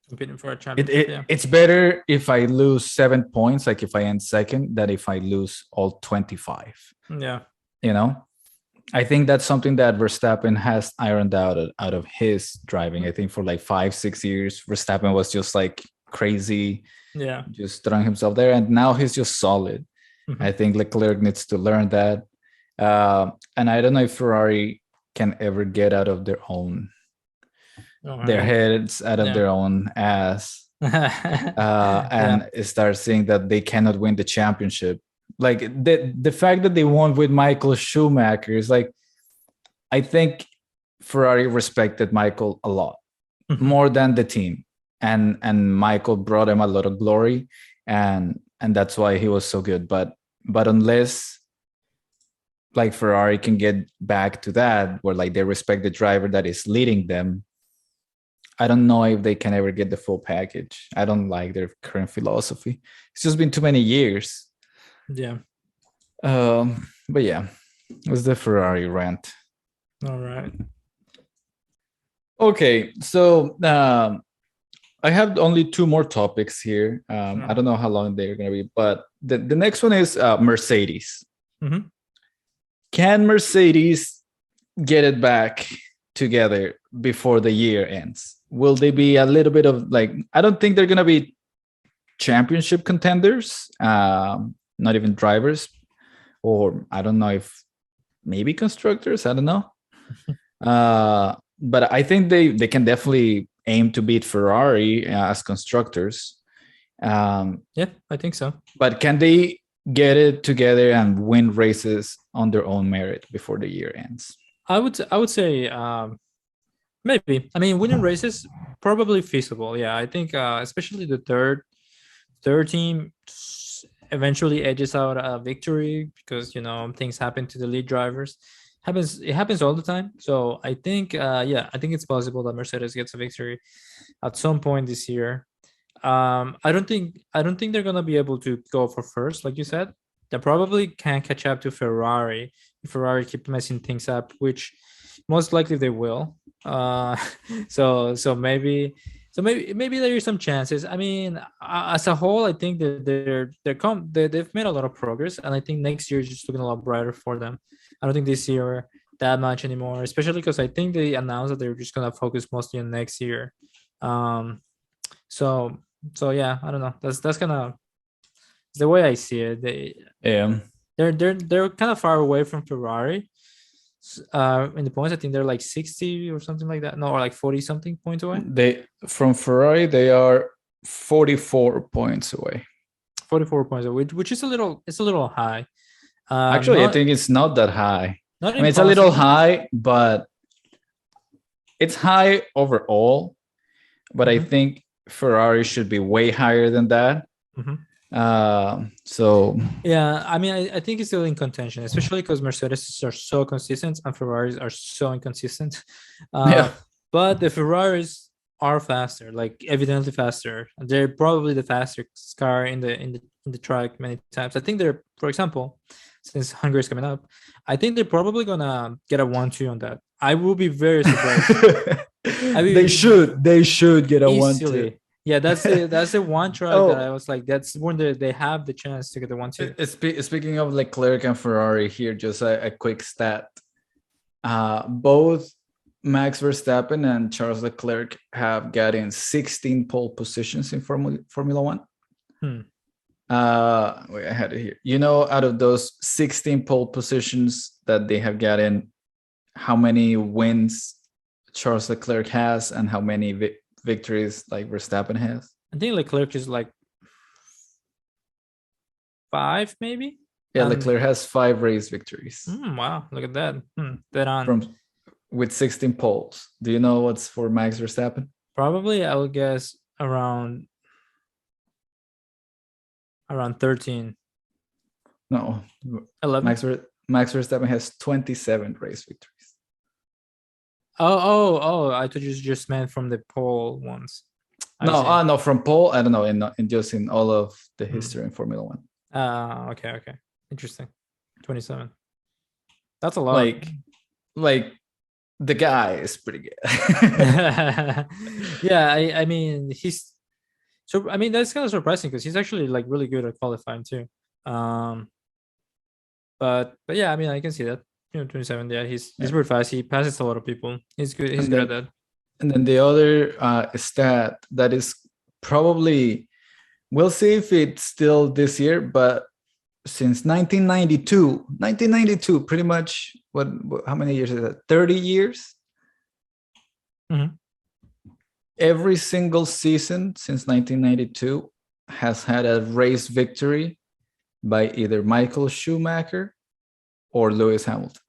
B: competing for a championship.
A: It's better if I lose 7 points, like if I end second, than if I lose all 25.
B: Yeah,
A: you know, I think that's something that Verstappen has ironed out of his driving. I think for like 5-6 years, Verstappen was just like crazy, just throwing himself there, and now he's just solid. I think Leclerc needs to learn that, and I don't know if Ferrari can ever get out of their own
B: All
A: their
B: right.
A: heads out of
B: Yeah.
A: their own ass,
B: Yeah.
A: and start saying that they cannot win the championship. Like the fact that they won with Michael Schumacher is like, I think Ferrari respected Michael a lot
B: Mhm.
A: more than the team, and Michael brought him a lot of glory, and that's why he was so good. But unless like Ferrari can get back to that, where like they respect the driver that is leading them, I don't know if they can ever get the full package. I don't like their current philosophy. It's just been too many years.
B: Yeah.
A: But yeah, it was the Ferrari rant.
B: All right.
A: Okay, so I have only two more topics here. I don't know how long they're going to be, but the next one is Mercedes.
B: Mm-hmm.
A: Can Mercedes get it back together before the year ends? Will they be a little bit of like, I don't think they're going to be championship contenders, not even drivers, or I don't know if maybe constructors, I don't know. But I think they can definitely aim to beat Ferrari as constructors.
B: Yeah, I think so.
A: But can they get it together and win races on their own merit before the year ends?
B: I would say maybe. I mean, winning races probably feasible. Yeah, I think especially the third team eventually edges out a victory because things happen to the lead drivers. It happens all the time. So I think yeah, I think it's possible that Mercedes gets a victory at some point this year. I don't think they're gonna be able to go for first, like you said. They probably can catch up to Ferrari if Ferrari keep messing things up, which most likely they will. Uh, so maybe there is some chances. I mean, as a whole, I think that they've made a lot of progress, and I think next year is just looking a lot brighter for them. I don't think this year that much anymore, especially because I think they announced that they're just gonna focus mostly on next year. Um, so so yeah, I don't know. That's kind of the way I see it.
A: Yeah.
B: They're kind of far away from Ferrari. In the points, I think they're like 60 or something like that. No, or like 40 something points away.
A: They from Ferrari, they are 44 points away.
B: 44 points away, which is a little high.
A: Actually, I
B: Not
A: think it's not that high.
B: not
A: I mean, it's a little
B: impossible.
A: high, but it's high overall. But I
B: Mhm,
A: think Ferrari should be way higher than that.
B: mhm.
A: So
B: Yeah, I mean, I think it's still in contention, especially because Mercedes are so consistent and Ferraris are so inconsistent.
A: yeah,
B: Uh, but the Ferraris are faster, like evidently faster. They're probably the fastest car in the track many times. I think they're, for example, since Hungary is coming up, I think they're probably gonna get a 1-2 on that. I will be very surprised. I
A: they
B: mean,
A: should get a 1-2.
B: easily. Yeah, that's the one track that I
A: Oh,
B: was like, that's when they have the chance to get the 1-2.
A: speaking of Leclerc and Ferrari, here just a quick stat. Both Max Verstappen and Charles Leclerc have gotten 16 pole positions in Formula One.
B: Hmm.
A: Wait, I had it here. You know, out of those 16 pole positions that they have gotten, how many wins Charles Leclerc has and how many victories like Verstappen has?
B: I think Leclerc is like 5, maybe.
A: Yeah, Leclerc has 5 race victories
B: Wow, look at that. That on
A: from with 16 poles. Do you know what's for Max Verstappen?
B: probably I would guess around 13,
A: No,
B: 11.
A: Max Verstappen has 27 race victories.
B: Oh! I thought you just meant from the pole ones. I
A: No,
B: see.
A: no, from pole. I don't know. In just in all of the
B: Hmm.
A: history in Formula One,
B: Okay. Interesting. 27. That's a lot.
A: like the guy is pretty good.
B: Yeah, I mean I mean that's kind of surprising because he's actually like really good at qualifying too. Um, but yeah, I mean I can see that. 27. Yeah, he's
A: Yeah.
B: very fast. He passes a lot of people. He's good. He's
A: And
B: good at
A: then
B: that.
A: the other stat that is probably, we'll see if it's still this year, but since 1992, pretty much how many years is that? 30 years.
B: Mhm.
A: every single season since 1992 has had a race victory by either Michael Schumacher or Lewis Hamilton.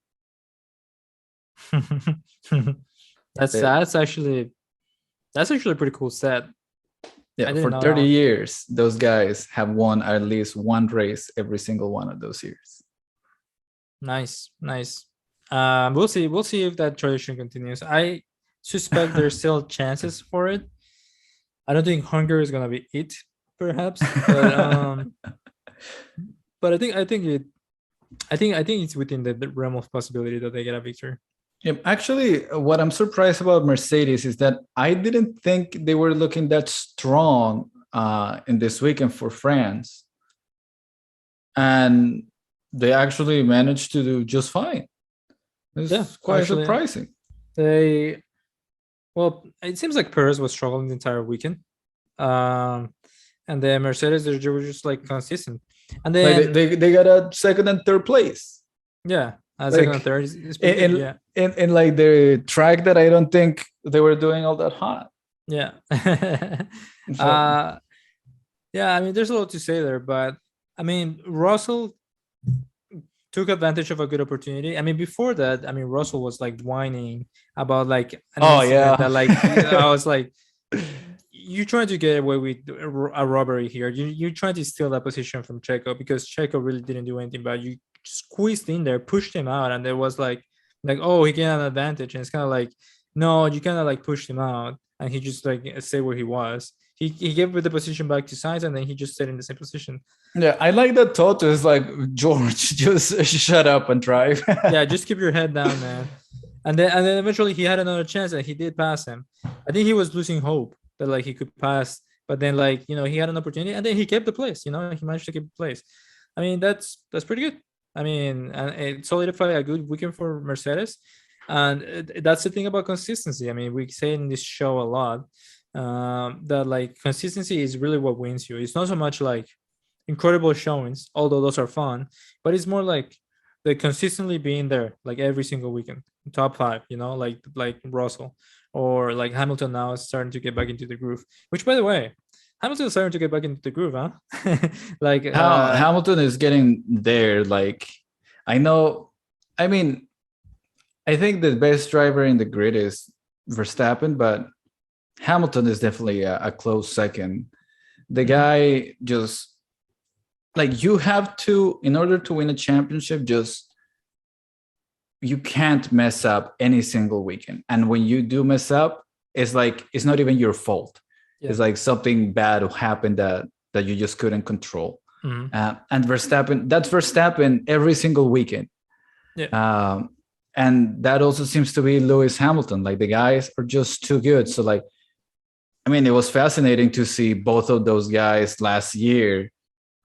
B: That's
A: It,
B: actually a pretty cool stat.
A: yeah, for 30 years, those guys have won at least one race every single one of those years.
B: Nice. We'll see if that tradition continues. I suspect there's still chances for it. I don't think Hungary is gonna be it, perhaps, but but I think it's within the realm of possibility that they get a victory.
A: Yeah, actually, what I'm surprised about Mercedes is that I didn't think they were looking that strong in this weekend for France, and they actually managed to do just fine. It's quite surprising.
B: It seems like Perez was struggling the entire weekend, and then Mercedes they were just like consistent, and then
A: they got a second and third place.
B: Yeah, second and third is pretty good,
A: in like the track that I don't think they were doing all that hot.
B: Yeah. Yeah, I mean, there's a lot to say there, but I mean, Russell took advantage of a good opportunity. I mean, before that, I mean, Russell was like whining about like that, like I was like, you're trying to get away with a robbery here. You're trying to steal that position from Checo because Checo really didn't do anything, but you squeezed in there, pushed him out, and there was like oh, he got an advantage, and it's kind of like, no, you kind of like pushed him out, and he just like stayed where he was. He gave the position back to Sainz, and then he just stayed in the same position.
A: Yeah, I like that thought. Is like, George, just shut up and drive.
B: Yeah, just keep your head down, man. And then eventually he had another chance, and he did pass him. I think he was losing hope that like he could pass, but then like he had an opportunity, and then he kept the place. He managed to keep the place. I mean, that's pretty good. I mean, and it solidified a good weekend for Mercedes, and that's the thing about consistency. I mean, we say in this show a lot that like consistency is really what wins you. It's not so much like incredible showings, although those are fun, but it's more like the consistently being there, like every single weekend, top five. Like Russell or like Hamilton now is starting to get back into the groove. Which, by the way, Hamilton's starting to get back into the groove, huh? Like
A: Hamilton is getting there. Like, I know. I mean, I think the best driver in the grid is Verstappen, but Hamilton is definitely a close second. The guy just like you have to, in order to win a championship, you can't mess up any single weekend. And when you do mess up, it's like it's not even your fault. Yeah. It's like something bad happened that you just couldn't control. And Verstappen, that's Verstappen every single weekend. Yeah. And that also seems to be Lewis Hamilton. Like the guys are just too good. So like, I mean, it was fascinating to see both of those guys last year,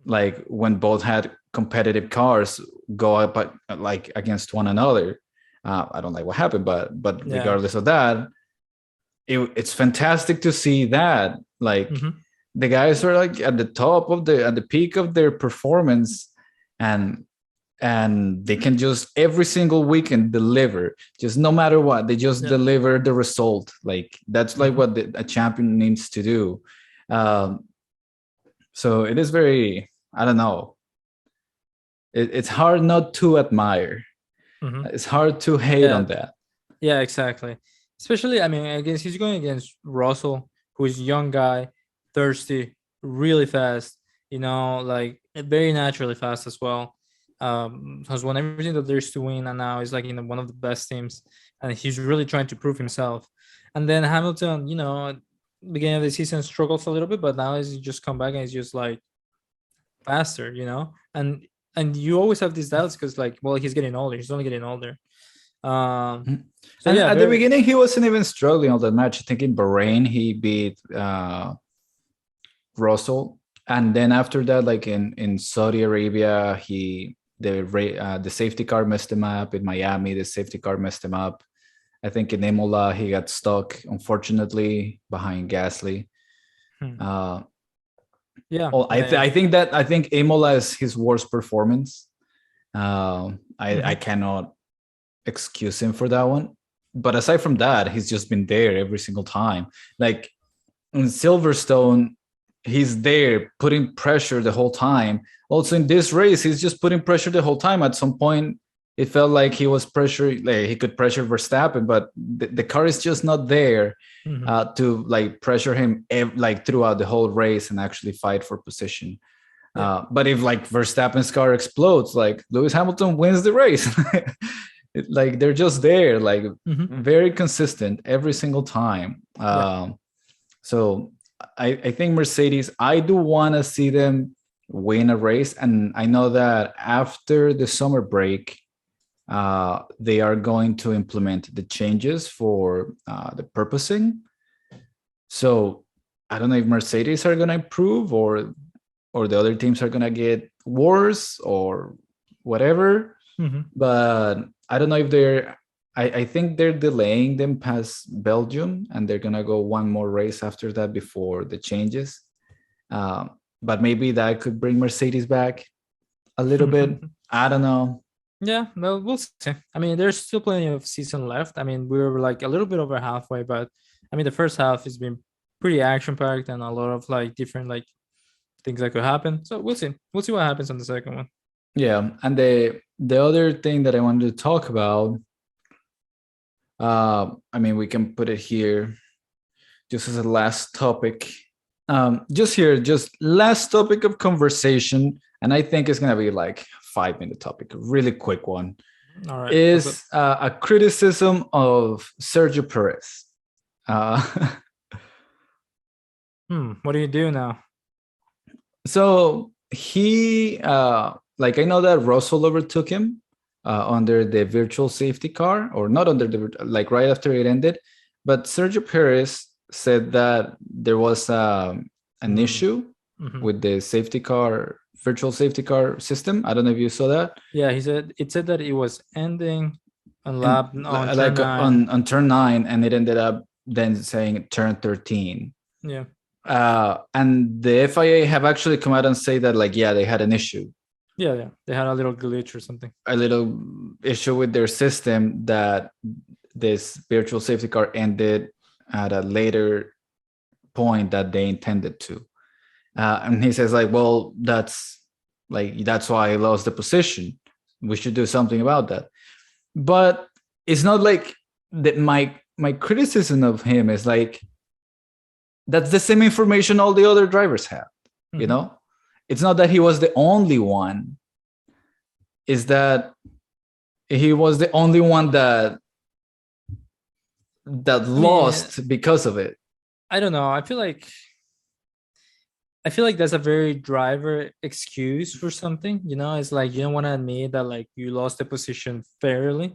A: like when both had competitive cars go up like against one another. I don't like what happened, but regardless of that, it's fantastic to see that. Like the guys are like at the top of at the peak of their performance, and they can just every single weekend deliver, just no matter what, they just deliver the result. Like that's like what a champion needs to do. So it is very, I don't know, it's hard not to admire. It's hard to hate on that.
B: Yeah, exactly. Especially, I mean, he's going against Russell, who is a young guy, thirsty, really fast, like very naturally fast as well. Has won everything that there's to win, and now he's like in one of the best teams, and he's really trying to prove himself. And then Hamilton, beginning of the season struggles a little bit, but now he's just come back and he's just like faster, and you always have these doubts because like, well, he's getting older. He's only getting older.
A: And at the beginning, he wasn't even struggling all that much. I think in Bahrain, he beat Russell. And then after that, like in Saudi Arabia, the safety car messed him up. In Miami, the safety car messed him up. I think in Imola, he got stuck, unfortunately, behind Gasly. I think Imola is his worst performance. I cannot excuse him for that one. But aside from that, he's just been there every single time. Like in Silverstone, he's there putting pressure the whole time. Also in this race, he's just putting pressure the whole time. At some point, it felt like he was pressure, like he could pressure Verstappen, but the car is just not there to like pressure him like throughout the whole race and actually fight for position. But if like Verstappen's car explodes, like Lewis Hamilton wins the race. Like they're just there, like very consistent every single time. So I think Mercedes, I do want to see them win a race. And I know that after the summer break, they are going to implement the changes for the purposing. So I don't know if Mercedes are going to improve or the other teams are going to get worse or whatever. But I don't know if they're, I think they're delaying them past Belgium and they're going to go one more race after that before the changes. But maybe that could bring Mercedes back a little bit. I don't know.
B: Yeah, well, we'll see. I mean, there's still plenty of season left. I mean, we're like a little bit over halfway, but I mean, the first half has been pretty action-packed and a lot of like different like things that could happen. So we'll see. We'll see what happens on the second one.
A: Yeah, and the other thing that I wanted to talk about, I mean, we can put it here just as a last topic. Just last topic of conversation, and I think it's gonna be like 5-minute topic, a really quick one.
B: All right.
A: Is a criticism of Sergio Perez.
B: What do you do now?
A: So he, like I know that Russell overtook him under the virtual safety car, or not under the, like right after it ended. But Sergio Perez said that there was an issue with the safety car, virtual safety car system. I don't know if you saw that.
B: Yeah, he said that it was ending on lap on
A: like
B: turn 9.
A: on turn 9, and it ended up then saying turn 13.
B: Yeah.
A: And the FIA have actually come out and say that like, yeah, they had an issue.
B: Yeah, they had a little glitch or something.
A: A little issue with their system, that this virtual safety car ended at a later point that they intended to. And he says like, well, that's why I lost the position. We should do something about that. But it's not like that. My criticism of him is like, that's the same information all the other drivers have. You know, it's not that he was the only one. Is that he was the only one that lost because of it.
B: I don't know. I feel like that's a very driver excuse for something. You know, it's like you don't want to admit that like you lost the position fairly.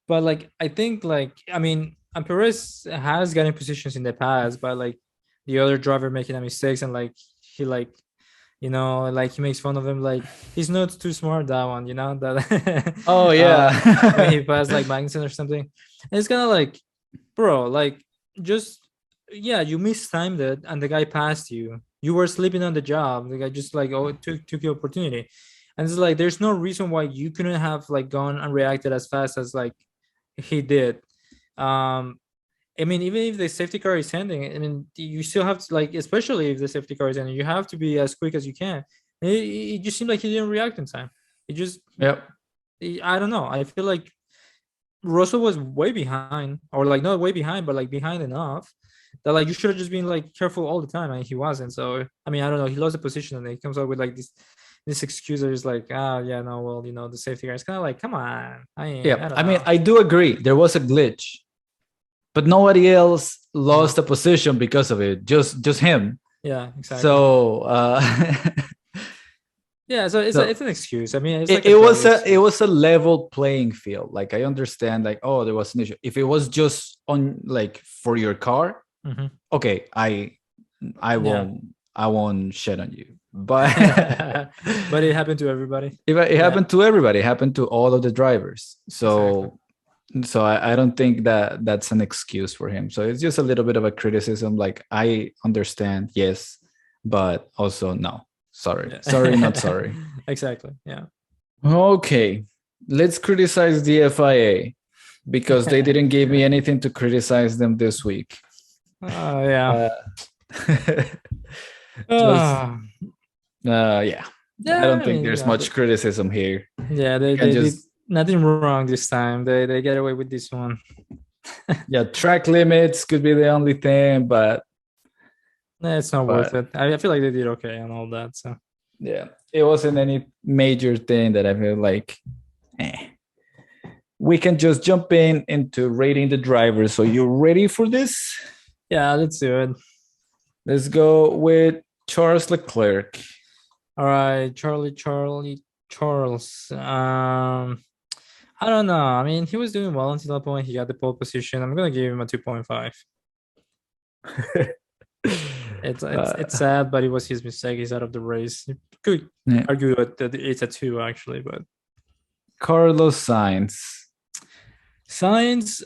B: But like I think like, I mean, and Perez has gotten positions in the past, but like the other driver making a mistakes, and like he like, you know, like he makes fun of him, like he's not too smart, that one, you know, that
A: oh yeah.
B: when he passed like Magnussen or something. And it's kind of like, bro, like just, yeah, you mistimed it and the guy passed you. You were sleeping on the job. The guy just like, oh, took your opportunity. And it's like, there's no reason why you couldn't have like gone and reacted as fast as like he did. I mean, even if the safety car is ending, I mean, you still have to, like, especially if the safety car is ending, you have to be as quick as you can. It just seemed like he didn't react in time. It just, I don't know. I feel like Russell was way behind, or like not way behind, but like behind enough that like you should have just been like careful all the time, and he wasn't. So I mean, I don't know. He lost the position, and he comes up with like this excuse that is like, yeah, no, well, you know, the safety car. It's kind of like, come on. I
A: mean, I do agree. There was a glitch. But nobody else lost a position because of it. Just him.
B: Yeah, exactly.
A: So
B: yeah, so it's an excuse. I mean, it's like
A: it was a level playing field. Like I understand, like, oh, there was an issue. If it was just on like for your car, okay, I won't shit on you. But
B: but it happened to everybody.
A: It happened to everybody. It happened to all of the drivers. So. Exactly. So I don't think that that's an excuse for him. So it's just a little bit of a criticism. Like I understand, yes, but also no. Sorry, not sorry.
B: Exactly. Yeah.
A: Okay, let's criticize the FIA because they didn't give me anything to criticize them this week.
B: Yeah.
A: Just
B: Ah,
A: yeah. I
B: yeah,
A: don't
B: I
A: think
B: mean,
A: there's much criticism here.
B: yeah,
A: You can
B: they did
A: just
B: nothing wrong this time. They get away with this one.
A: yeah, track limits could be the only thing,
B: Nah, it's not worth
A: but
B: it. I feel like they did okay and all that. So
A: yeah, it wasn't any major thing that I feel like eh. We can just jump into rating the drivers. So you ready for this?
B: yeah, let's do it.
A: Let's go with Charles Leclerc.
B: All right, Charles. I don't know. I mean, he was doing well until that point. He got the pole position. I'm gonna give him a 2.5. It's
A: uh,
B: sad, but it was his mistake. He's out of the race. You could
A: yeah.
B: argue that it's a 2 actually, but
A: Carlos Sainz.
B: Sainz,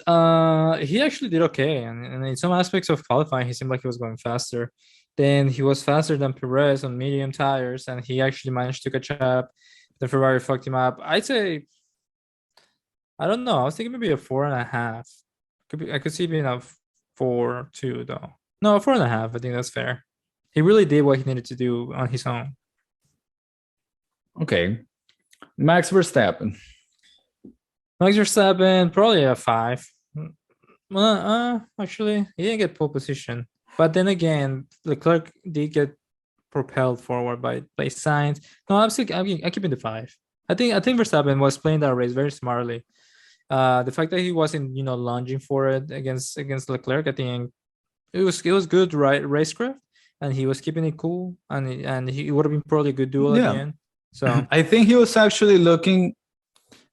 B: he actually did okay, and in some aspects of qualifying, he seemed like he was going faster. Then he was faster than Perez on medium tires, and he actually managed to catch up. The Ferrari fucked him up. I'd say, I don't know. I was thinking maybe a 4.5. I could see it being a 4.2 though. No, 4.5. I think that's fair. He really did what he needed to do on his own.
A: Okay. Max Verstappen.
B: Max Verstappen, probably a 5. Actually, he didn't get pole position. But then again, Leclerc did get propelled forward by Sainz. No, I'm keeping the 5. I think Verstappen was playing that race very smartly. The fact that he wasn't, lunging for it against Leclerc, I think it was good racecraft, and he was keeping it cool, and he would have been probably a good duel at the
A: Yeah.
B: end. So
A: I think he was actually looking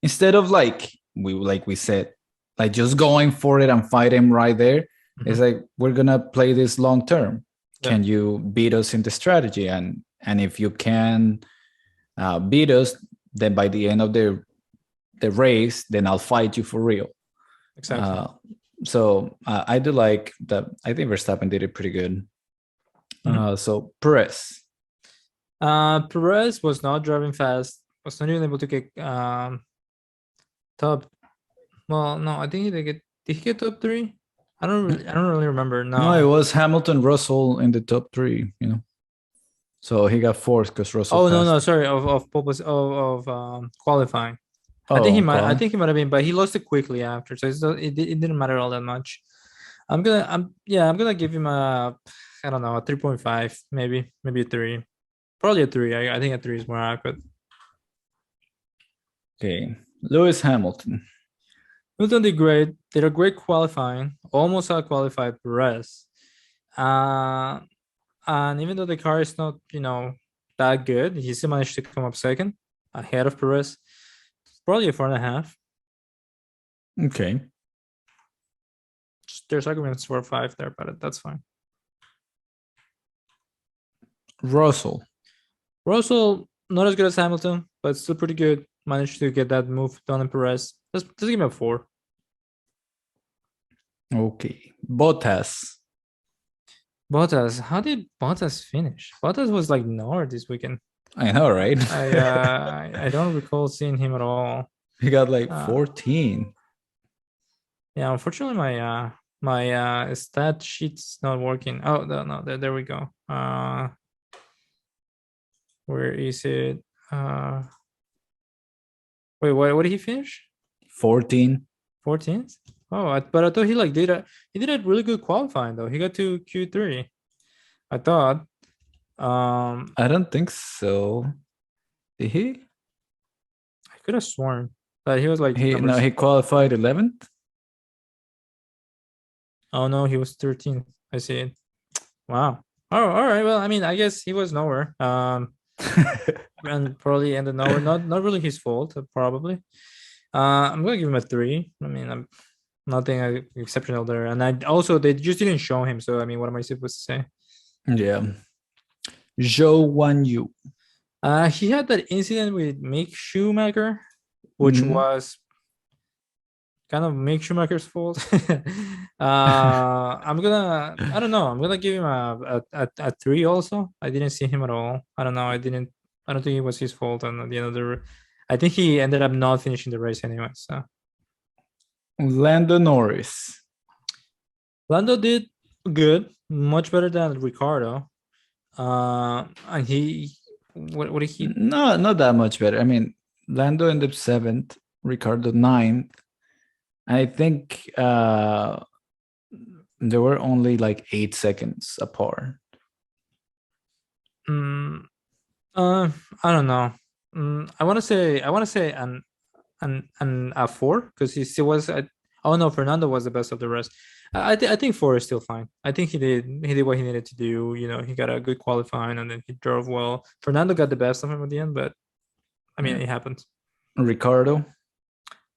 A: instead of like we said, like just going for it and fight him right there. It's like we're gonna play this long term.
B: yeah,
A: Can you beat us in the strategy? And if you can beat us, then by the end of the race, then I'll fight you for real.
B: exactly.
A: So I do like that. I think Verstappen did it pretty good.
B: Mhm.
A: So Perez.
B: Perez was not driving fast. Was not even able to get top. Well, no, I think he did get. Did he get top 3? I don't really remember.
A: No, it
B: No.
A: was Hamilton, Russell in the top three. So he got fourth because Russell
B: Oh no,
A: passed.
B: no, sorry. Of purpose of qualifying. I think he
A: Oh,
B: might. I
A: qualifying.
B: think he might have been, but he lost it quickly after, so it didn't matter all that much. I'm gonna give him a, I don't know, a 3.5, maybe a 3, probably a 3. I think a 3 is more accurate.
A: Okay, Lewis Hamilton.
B: Milton did great. Did a great qualifying. Almost out qualified Perez. Uh, and even though the car is not, that good, he still managed to come up second ahead of Perez. Probably a 4.5.
A: Okay,
B: There's arguments for a 5 there, but that's fine.
A: Russell.
B: Russell, not as good as Hamilton, but still pretty good. Managed to get that move done in Perez. Let's give him a 4.
A: Okay, Bottas.
B: Bottas, how did Bottas finish? Bottas was like nowhere this weekend.
A: I know, right?
B: I don't recall seeing him at all.
A: He got like
B: Uh,
A: 14.
B: yeah, unfortunately, my stat sheet's not working. Oh no, there we go. Where is it? Wait, what did he finish?
A: 14.
B: 14th? Oh, but I thought he did a really good qualifying though. He got to Q3. I thought.
A: I don't think so. Did he?
B: I could have sworn that he was like
A: He no,
B: numbers.
A: he qualified 11th.
B: Oh no, he was 13th. I see it. Wow. Oh, all right. Well, I mean, I guess he was nowhere. And probably ended nowhere. Not really his fault, probably. I'm gonna give him a 3. I mean, I'm nothing exceptional there. And they just didn't show him. So I mean, what am I supposed to say?
A: Yeah. Guanyu.
B: He had that incident with Mick Schumacher, which
A: Mhm.
B: was kind of Mick Schumacher's fault. I don't know. I'm gonna give him a 3 also. I didn't see him at all. I don't know. I don't think it was his fault. And at the end of I think he ended up not finishing the race anyway. So
A: Lando Norris.
B: Lando did good, much better than Ricciardo. And he, what did he?
A: No, not that much better. I mean, Lando ended up seventh, Ricardo ninth. I think there were only like 8 seconds apart.
B: Mm, I don't know. I want to say an a four because he still was. Oh no, Fernando was the best of the rest. I think four is still fine. I think he did what he needed to do. He got a good qualifying and then he drove well. Fernando got the best of him at the end, but I mean,
A: Yeah.
B: it happened.
A: Ricardo,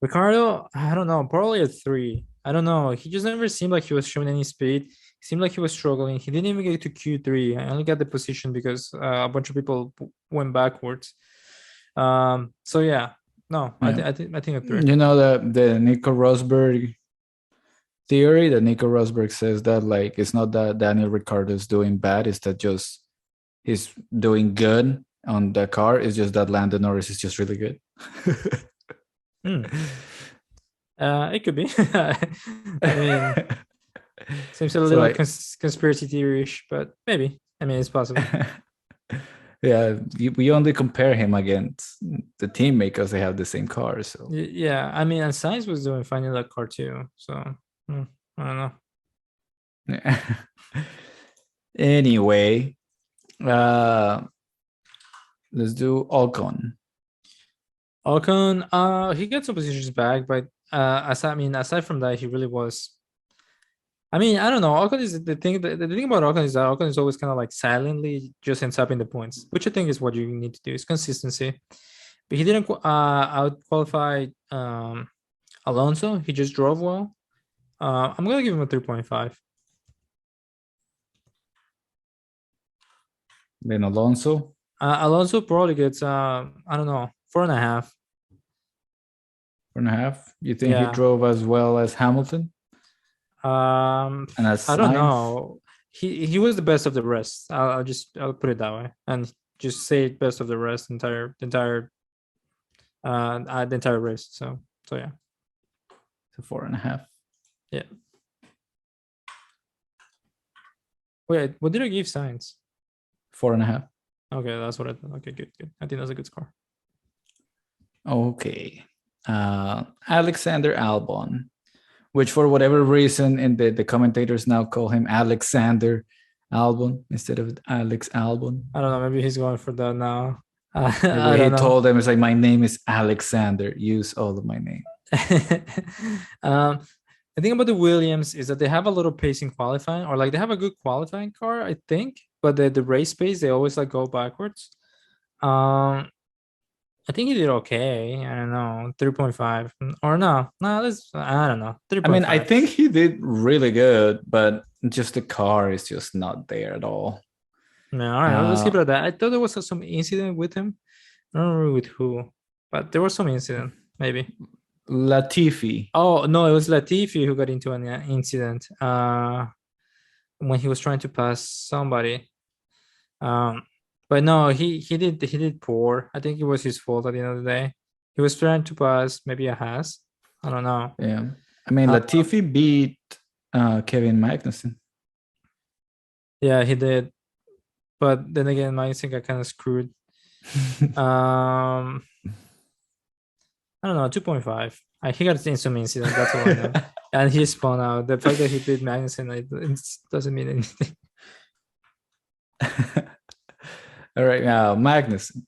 B: Ricardo, I don't know, probably a three. I don't know. He just never seemed like he was showing any speed. He seemed like he was struggling. He didn't even get to Q3. I only got the position because a bunch of people went backwards. So yeah, no,
A: yeah.
B: I think a three.
A: You know the Nico Rosberg theory that Nico Rosberg says that like it's not that Daniel Ricciardo is doing bad, it's that just he's doing good on the car. It's just that Lando Norris is just really good.
B: Hmm. It could be. I mean, seems a
A: So
B: little
A: like,
B: conspiracy theory-ish, but maybe. I mean, it's possible.
A: yeah, we only compare him against the teammate because they have the same car. So
B: Yeah, I mean, and Sainz was doing fine in that car too. So I don't know.
A: anyway, uh, let's do Ocon.
B: Ocon, he got some positions back, but aside from that, he really was. I mean, I don't know. Ocon is the thing. The thing about Ocon is that Ocon is always kind of like silently just ends up in the points, which I think is what you need to do is consistency. But he didn't out qualify Alonso. He just drove well. I'm gonna give him a 3.5.
A: Then Alonso,
B: Alonso probably gets I don't know, 4.5.
A: 4.5. You think he
B: Yeah.
A: drove as well as Hamilton and as
B: I don't
A: Sainz?
B: know. He was the best of the rest. I'll put it that way, and just say best of the rest the entire race. So yeah.
A: So 4.5.
B: Yeah. Wait, what did I give Sainz?
A: 4.5.
B: Okay, that's what I thought. Okay, good. I think that's a good score.
A: Okay. Alexander Albon, which for whatever reason in the commentators now call him Alexander Albon instead of Alex Albon.
B: I don't know. Maybe he's going for that now.
A: Maybe
B: I
A: he
B: don't know.
A: told them it's like my name is Alexander. Use all of my name.
B: The thing about the Williams is that they have a little pace in qualifying, or like they have a good qualifying car, I think, but the race pace they always like go backwards. I think he did okay. I don't know, 3.5 or no, I don't know,
A: I mean, I
B: 3.5.
A: think he did really good, but just the car is just not there at all.
B: No, all right, let's keep it at that. I thought there was some incident with him. I don't remember with who, but there was some incident, maybe.
A: Latifi.
B: Oh no, it was Latifi who got into an incident when he was trying to pass somebody. But no, he did poor. I think it was his fault at the end of the day. He was trying to pass maybe a Haas. I don't know.
A: Yeah. I mean,
B: Uh,
A: Latifi beat Kevin Magnussen.
B: yeah, he did. But then again, Magnussen got kind of screwed. Um, I don't know, 2.5. He got in some incident. That's all I know. And he spun out. The fact that he beat Magnussen it doesn't mean anything.
A: All right, now Magnussen.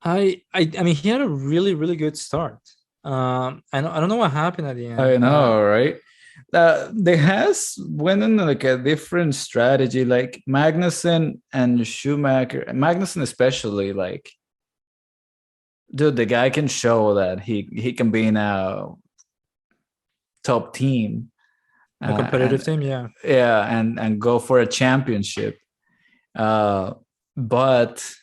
B: I mean, he had a really good start. I don't know what happened at the end.
A: I know, right? They has went in like a different strategy. Like Magnussen and Schumacher, Magnussen especially, like, dude, the guy can show that he can be in a top team,
B: A competitive
A: and
B: team, yeah.
A: yeah, and go for a championship. But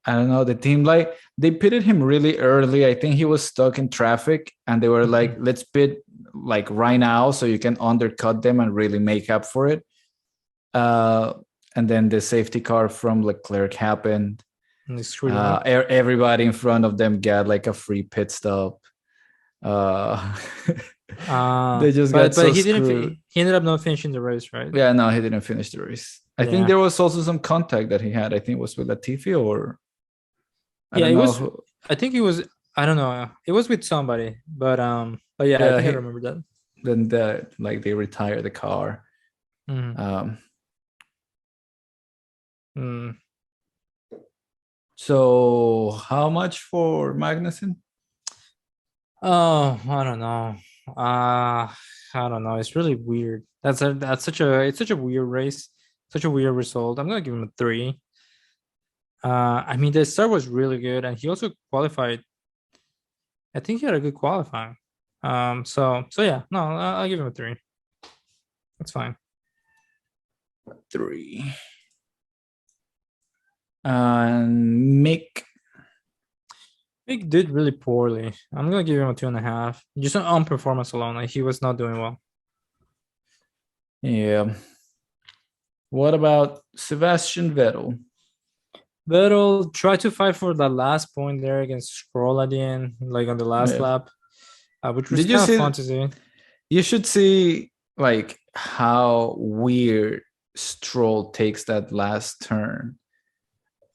A: I don't know, the team, like, they pitted him really early. I think he was stuck in traffic and they were like, let's pit like right now so you can undercut them and really make up for it. And then the safety car from Leclerc happened. Everybody in front of them got like a free pit stop. They just got so
B: he didn't.
A: screwed.
B: He ended up not finishing the race, right?
A: Yeah, no, he didn't finish the race. I think
B: Yeah.
A: there was also some contact that he had. I think it was with Latifi or I
B: Yeah,
A: don't
B: it
A: know
B: was.
A: who.
B: I think it was. I don't know. It was with somebody, but yeah, I
A: Yeah,
B: think I remember that.
A: then like they retired the car.
B: Mm.
A: Um,
B: Mm.
A: so how much for Magnussen?
B: Oh, I don't know. I don't know. It's really weird. It's such a weird race, such a weird result. I'm gonna give him a 3. I mean the start was really good, and he also qualified. I think he had a good qualifying. So yeah, no, I'll give him a 3. That's fine.
A: 3. And Mick.
B: He did really poorly. I'm gonna give him a 2.5. Just on performance alone, like he was not doing well.
A: Yeah. What about Sebastian Vettel?
B: Vettel tried to fight for the last point there against Stroll at the end, like on the last
A: Yeah.
B: lap, which was
A: Did you
B: kind of
A: see?
B: fun to see.
A: You should see like how weird Stroll takes that last turn.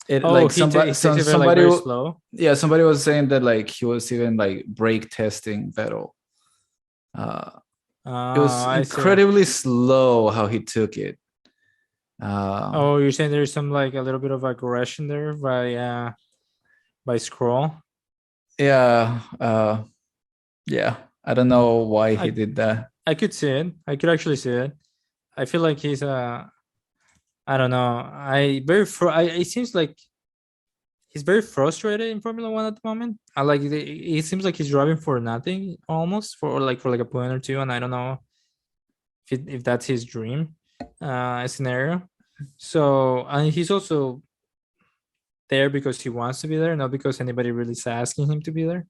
A: It
B: Oh,
A: like
B: he
A: somebody
B: takes it very, like
A: somebody
B: very slow.
A: yeah, somebody was saying that like he was even like brake testing Vettel. Uh, it was
B: I see.
A: incredibly slow how he took it. Um,
B: Oh, you're saying there's some like a little bit of aggression there by Scroll.
A: yeah, yeah. I don't know why he
B: I
A: did that.
B: I could see it. I could actually see it. I feel like he's I don't know. It seems like he's very frustrated in Formula One at the moment. I like it seems like he's driving for nothing almost for like a point or two, and I don't know if that's his dream scenario. So and he's also there because he wants to be there, not because anybody really is asking him to be there.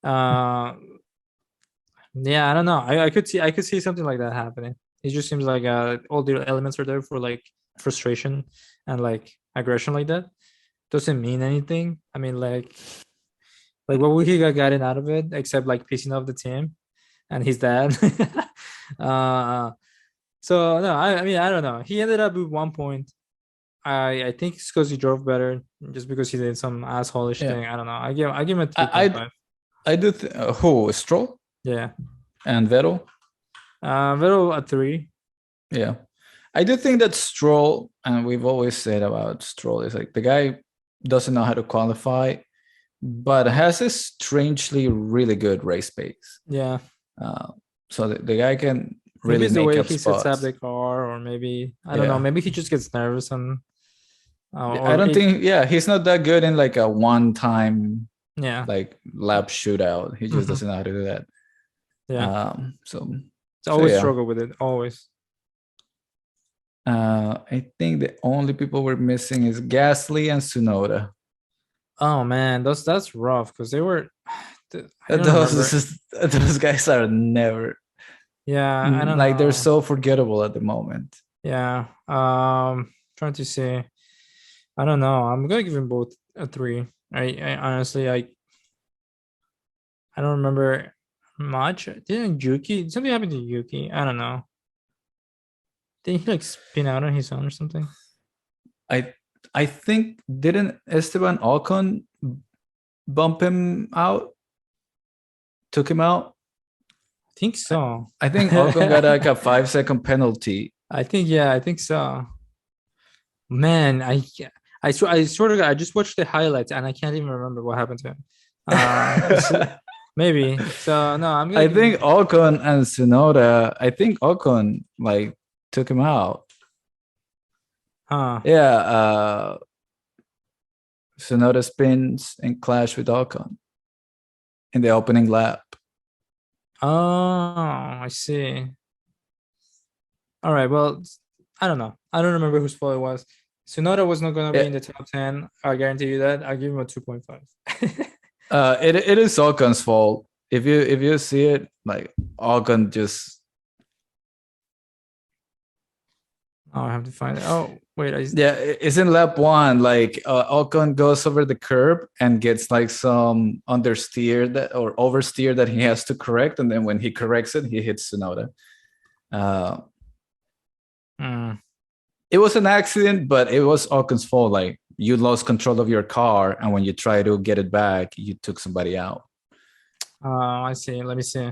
B: Uh, yeah, I don't know. I could see something like that happening. It just seems like all the elements are there for like frustration and like aggression like that. Doesn't mean anything. I mean, like what would he have gotten out of it except like pissing off the team and his dad? uh, so no, I mean I don't know. He ended up with 1 point. I think it's because he drove better, just because he did some assholish
A: Yeah,
B: thing. I don't know. I give him a 3.5.
A: I do. Who Stroll
B: Yeah.
A: and Vettel?
B: Vettel a 3.
A: Yeah, I do think that Stroll, and we've always said about Stroll, is like the guy doesn't know how to qualify, but has a strangely really good race pace.
B: Yeah.
A: So the guy can
B: Maybe
A: really
B: it's the
A: make
B: way
A: up
B: he sets up
A: spots.
B: the car, or maybe I don't know.
A: Yeah.
B: Maybe he just gets nervous and
A: I
B: or
A: don't
B: it.
A: think, yeah, he's not that good in like a one-time
B: Yeah.
A: like lap shootout. He just
B: Mhm.
A: doesn't know how to do that.
B: Yeah.
A: So
B: It's
A: so
B: always
A: yeah.
B: struggle with it. Always.
A: I think the only people we're missing is Gasly and Tsunoda.
B: Oh man, that's rough because they were. I don't remember.
A: Those guys are never
B: Yeah, I don't
A: like they're
B: know.
A: so forgettable at the moment.
B: Yeah. Trying to see. I don't know. I'm gonna give them both a 3. I honestly I don't remember much. Didn't Yuki something happened to Yuki? I don't know. Did he like spin out on his own or something?
A: I I think didn't Esteban Ocon bump him out, took him out?
B: I think so.
A: I think Ocon got like a 5-second penalty.
B: I think yeah, I think so. Man, I sort of I just watched the highlights and I can't even remember what happened to him. Maybe. So no, I'm gonna
A: I
B: give him.
A: think Ocon and Tsunoda, I think Ocon like took him out.
B: Huh.
A: Yeah, Tsunoda spins and clash with Ocon in the opening lap.
B: Oh, I see. All right. Well, I don't know. I don't remember whose fault it was. Tsunoda was not gonna be
A: Yeah,
B: in the top 10. I guarantee you that. I'll give him a 2.5.
A: it is Ocon's fault. If you see it, like Ocon just
B: Oh, I have to find it. Oh, wait.
A: Yeah, it's in lap one. Like Ocon goes over the curb and gets like some understeer that or oversteer that he has to correct, and then when he corrects it, he hits Tsunoda. It was an accident, but it was Ocon's fault. Like you lost control of your car, and when you try to get it back, you took somebody out.
B: I see. Let me see.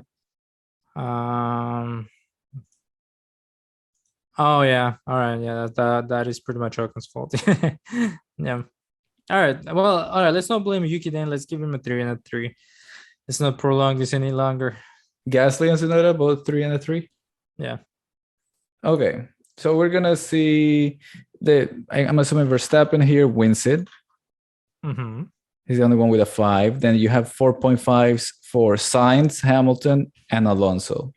B: Oh yeah. All right. Yeah. That is pretty much Ocon's fault. Yeah. All right. Well. All right. Let's not blame Yuki then. Let's give him a 3 and a 3. Let's not prolong this any longer.
A: Gasly and Tsunoda both 3 and a 3.
B: Yeah.
A: Okay. So we're gonna see I'm assuming Verstappen here wins it.
B: Mm-hmm.
A: He's the only one with a 5. Then you have 4.5s for Sainz, Hamilton, and Alonso.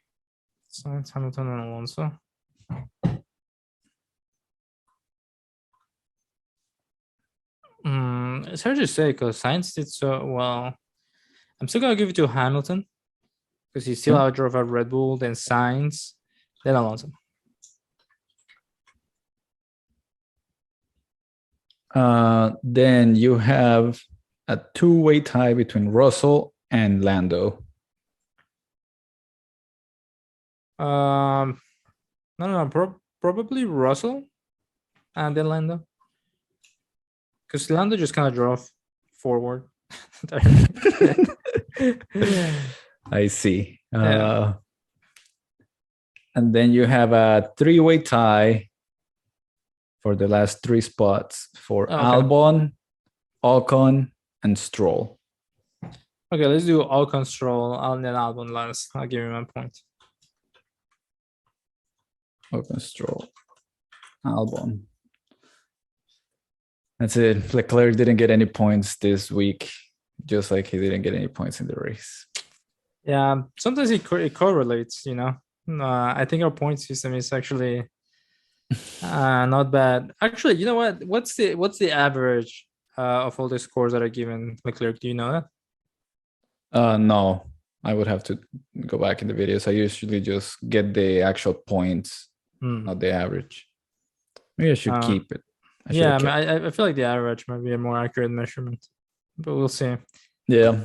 B: Sainz, Hamilton, and Alonso. It's hard to say because Sainz did so well. I'm still gonna give it to Hamilton because he still outdrove a Red Bull, then Sainz, then Alonso.
A: Then you have a 2-way tie between Russell and Lando.
B: No, probably Russell and then Lando. Because Lando just kind of drove forward.
A: I see.
B: Yeah.
A: And then you have a 3-way tie for the last 3 spots for Albon, Ocon, and Stroll.
B: Okay, let's do Ocon, Stroll, and then Albon last. I'll give him a point.
A: Ocon, Stroll, Albon. That's it. Leclerc didn't get any points this week, just like he didn't get any points in the race.
B: Yeah, sometimes it correlates, you know. I think our point system is actually not bad. Actually, you know what? What's the average of all the scores that are given Leclerc? Do you know
A: that? No, I would have to go back in the videos. I usually just get the actual points, not the average. Maybe I should keep it.
B: I feel like the average might be a more accurate measurement, but we'll see.
A: Yeah.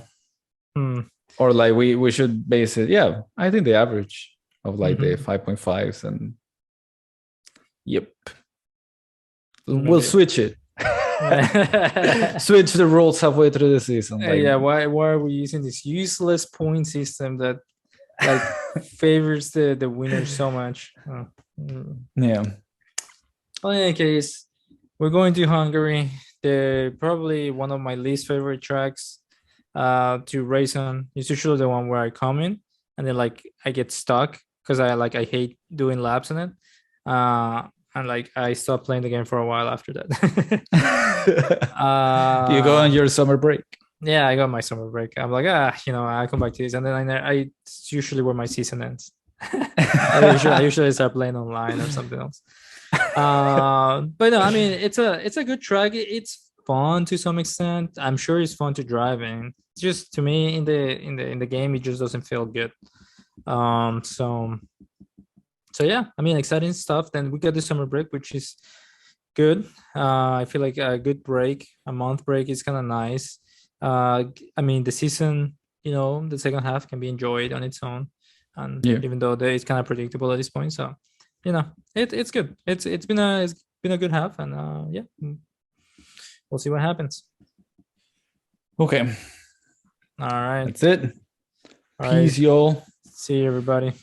A: Or like we should base it. Yeah, I think the average of like the 5.5s and yep. We'll switch it. Switch the rules halfway through the season.
B: Like, yeah, why are we using this useless point system that like favors the winner so much?
A: Yeah.
B: Well, in any case, we're going to Hungary. They're probably one of my least favorite tracks to race on. It's usually the one where I come in and then like I get stuck because I hate doing laps on it. And like I stopped playing the game for a while after that.
A: You go on your summer break.
B: Yeah, I got my summer break. I'm like, I come back to this, and then it's usually where my season ends. I usually start playing online or something else. But no, I mean it's a good track. It's fun to some extent. I'm sure it's fun to drive in. It's just to me in the game, it just doesn't feel good. So yeah, I mean exciting stuff. Then we got the summer break, which is good. I feel like a good break, a month break is kind of nice. I mean the season, the second half can be enjoyed on its own, and even though it's kind of predictable at this point, so it's good. It's been a good half, and we'll see what happens.
A: Okay.
B: All right.
A: That's it.
B: All
A: Peace,
B: right.
A: y'all.
B: See you, everybody.